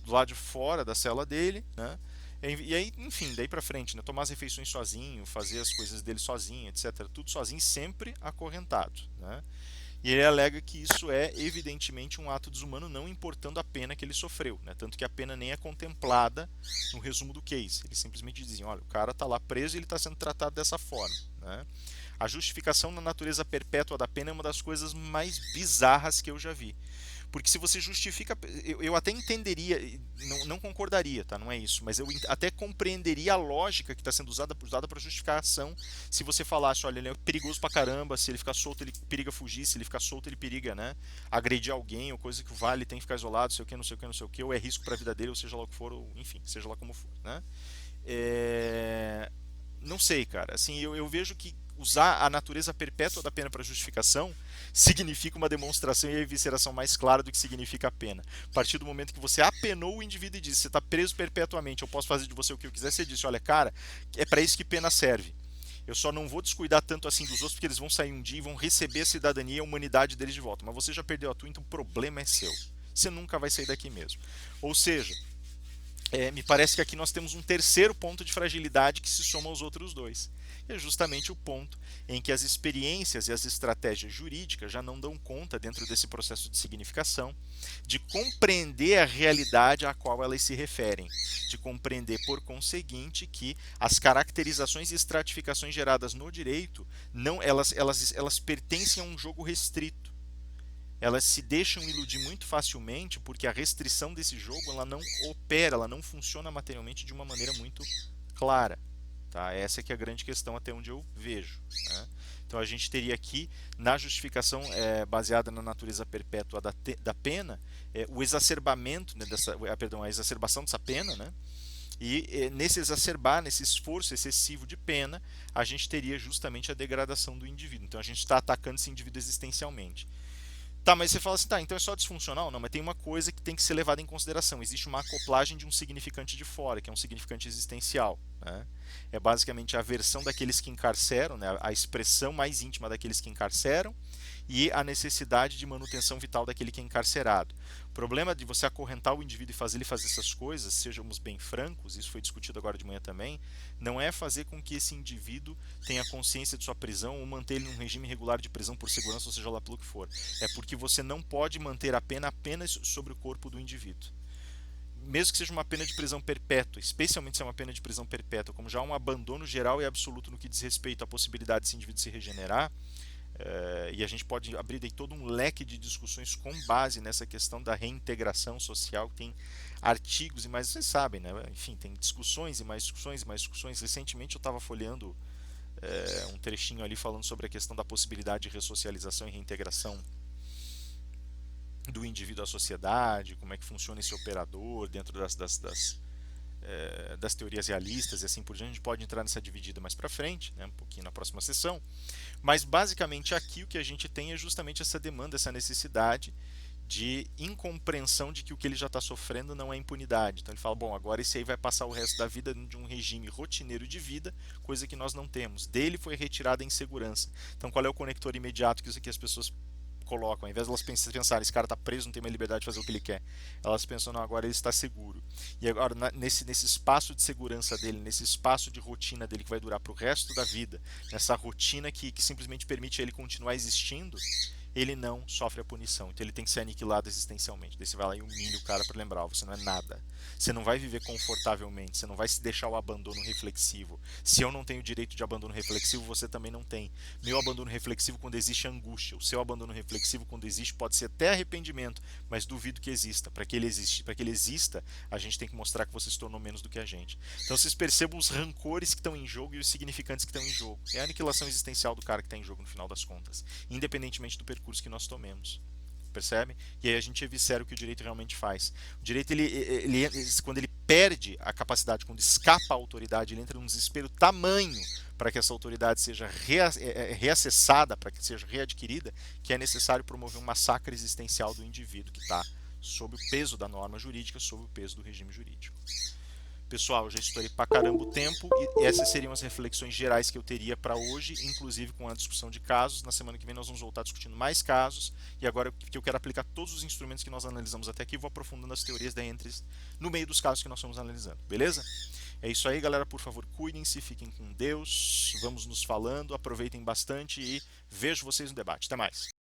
do lado de fora da cela dele, né? E aí, enfim, daí pra frente, né? Tomar as refeições sozinho, fazer as coisas dele sozinho, etc. Tudo sozinho, sempre acorrentado, né? E ele alega que isso é evidentemente um ato desumano, não importando a pena que ele sofreu, né? Tanto que a pena nem é contemplada no resumo do case. Eles simplesmente dizem, olha, o cara está lá preso e ele está sendo tratado dessa forma, né? A justificação na natureza perpétua da pena é uma das coisas mais bizarras que eu já vi. Porque se você justifica, eu até entenderia, não concordaria, tá? Não é isso, mas eu até compreenderia a lógica que está sendo usada para justificar a ação. Se você falasse, olha, ele é perigoso pra caramba, se ele ficar solto ele periga fugir, se ele ficar solto ele periga, né, agredir alguém, ou coisa que vale, ele tem que ficar isolado, sei o que, não sei o que, não sei o que, ou é risco para a vida dele, ou seja lá o que for, ou enfim, seja lá como for, né? Não sei, cara. Assim, eu vejo que usar a natureza perpétua da pena para justificação significa uma demonstração e a evisceração mais clara do que significa a pena. A partir do momento que você apenou o indivíduo e disse, você está preso perpetuamente, eu posso fazer de você o que eu quiser, você disse, olha, cara, é para isso que pena serve. Eu só não vou descuidar tanto assim dos outros, porque eles vão sair um dia e vão receber a cidadania e a humanidade deles de volta. Mas você já perdeu a tua, então o problema é seu. Você nunca vai sair daqui mesmo. Ou seja, me parece que aqui nós temos um terceiro ponto de fragilidade que se soma aos outros dois. E é justamente o ponto em que as experiências e as estratégias jurídicas já não dão conta, dentro desse processo de significação, de compreender a realidade à qual elas se referem, de compreender, por conseguinte, que as caracterizações e estratificações geradas no direito, não, elas pertencem a um jogo restrito. Elas se deixam iludir muito facilmente porque a restrição desse jogo ela não opera, ela não funciona materialmente de uma maneira muito clara. Tá? Essa é que é a grande questão até onde eu vejo. Né? Então a gente teria aqui, na justificação baseada na natureza perpétua da pena, o exacerbamento, né, a exacerbação dessa pena, né? E nesse exacerbar, nesse esforço excessivo de pena, a gente teria justamente a degradação do indivíduo. Então a gente está atacando esse indivíduo existencialmente. Tá, mas você fala assim, tá, então é só disfuncional? Não, mas tem uma coisa que tem que ser levada em consideração. Existe uma acoplagem de um significante de fora, que é um significante existencial. Né? É basicamente a versão daqueles que encarceram, né? A expressão mais íntima daqueles que encarceram e a necessidade de manutenção vital daquele que é encarcerado. O problema de você acorrentar o indivíduo e fazer ele fazer essas coisas, sejamos bem francos, isso foi discutido agora de manhã também, não é fazer com que esse indivíduo tenha consciência de sua prisão ou manter ele num regime regular de prisão por segurança, ou seja lá pelo que for. É porque você não pode manter a pena apenas sobre o corpo do indivíduo. Mesmo que seja uma pena de prisão perpétua, especialmente se é uma pena de prisão perpétua, como já há um abandono geral e absoluto no que diz respeito à possibilidade desse indivíduo se regenerar, e a gente pode abrir daí todo um leque de discussões com base nessa questão da reintegração social, que tem artigos e mais, vocês sabem, né? Enfim, tem discussões e mais discussões e mais discussões. Recentemente eu estava folheando um trechinho ali falando sobre a questão da possibilidade de ressocialização e reintegração do indivíduo à sociedade, como é que funciona esse operador dentro das teorias realistas e assim por diante. A gente pode entrar nessa dividida mais para frente, né, um pouquinho na próxima sessão. Mas basicamente aqui o que a gente tem é justamente essa demanda, essa necessidade de incompreensão de que o que ele já está sofrendo não é impunidade. Então ele fala, bom, agora esse aí vai passar o resto da vida de um regime rotineiro de vida, coisa que nós não temos. Dele foi retirada a insegurança. Então qual é o conector imediato que isso aqui as pessoas colocam? Ao invés de elas pensarem, esse cara está preso, não tem mais liberdade de fazer o que ele quer. Elas pensam, não, agora ele está seguro. E agora, nesse espaço de segurança dele, nesse espaço de rotina dele que vai durar para o resto da vida, nessa rotina que simplesmente permite ele continuar existindo, ele não sofre a punição. Então ele tem que ser aniquilado existencialmente. Daí você vai lá e humilha o cara para lembrar, você não é nada. Você não vai viver confortavelmente, você não vai se deixar o abandono reflexivo. Se eu não tenho o direito de abandono reflexivo, você também não tem. Meu abandono reflexivo quando existe angústia, o seu abandono reflexivo quando existe pode ser até arrependimento, mas duvido que exista. Para que ele exista, a gente tem que mostrar que você se tornou menos do que a gente. Então vocês percebam os rancores que estão em jogo e os significantes que estão em jogo. É a aniquilação existencial do cara que está em jogo no final das contas, independentemente do percurso que nós tomemos. Percebe? E aí a gente eviscera o que o direito realmente faz. O direito, quando ele perde a capacidade, quando escapa a autoridade, ele entra num desespero tamanho para que essa autoridade seja reacessada, para que seja readquirida, que é necessário promover um massacre existencial do indivíduo que está sob o peso da norma jurídica, sob o peso do regime jurídico. Pessoal, eu já estourei pra caramba o tempo e essas seriam as reflexões gerais que eu teria para hoje, inclusive com a discussão de casos. Na semana que vem nós vamos voltar discutindo mais casos e agora que eu quero aplicar todos os instrumentos que nós analisamos até aqui, vou aprofundando as teorias no meio dos casos que nós estamos analisando, beleza? É isso aí, galera. Por favor, cuidem-se, fiquem com Deus, vamos nos falando, aproveitem bastante e vejo vocês no debate. Até mais.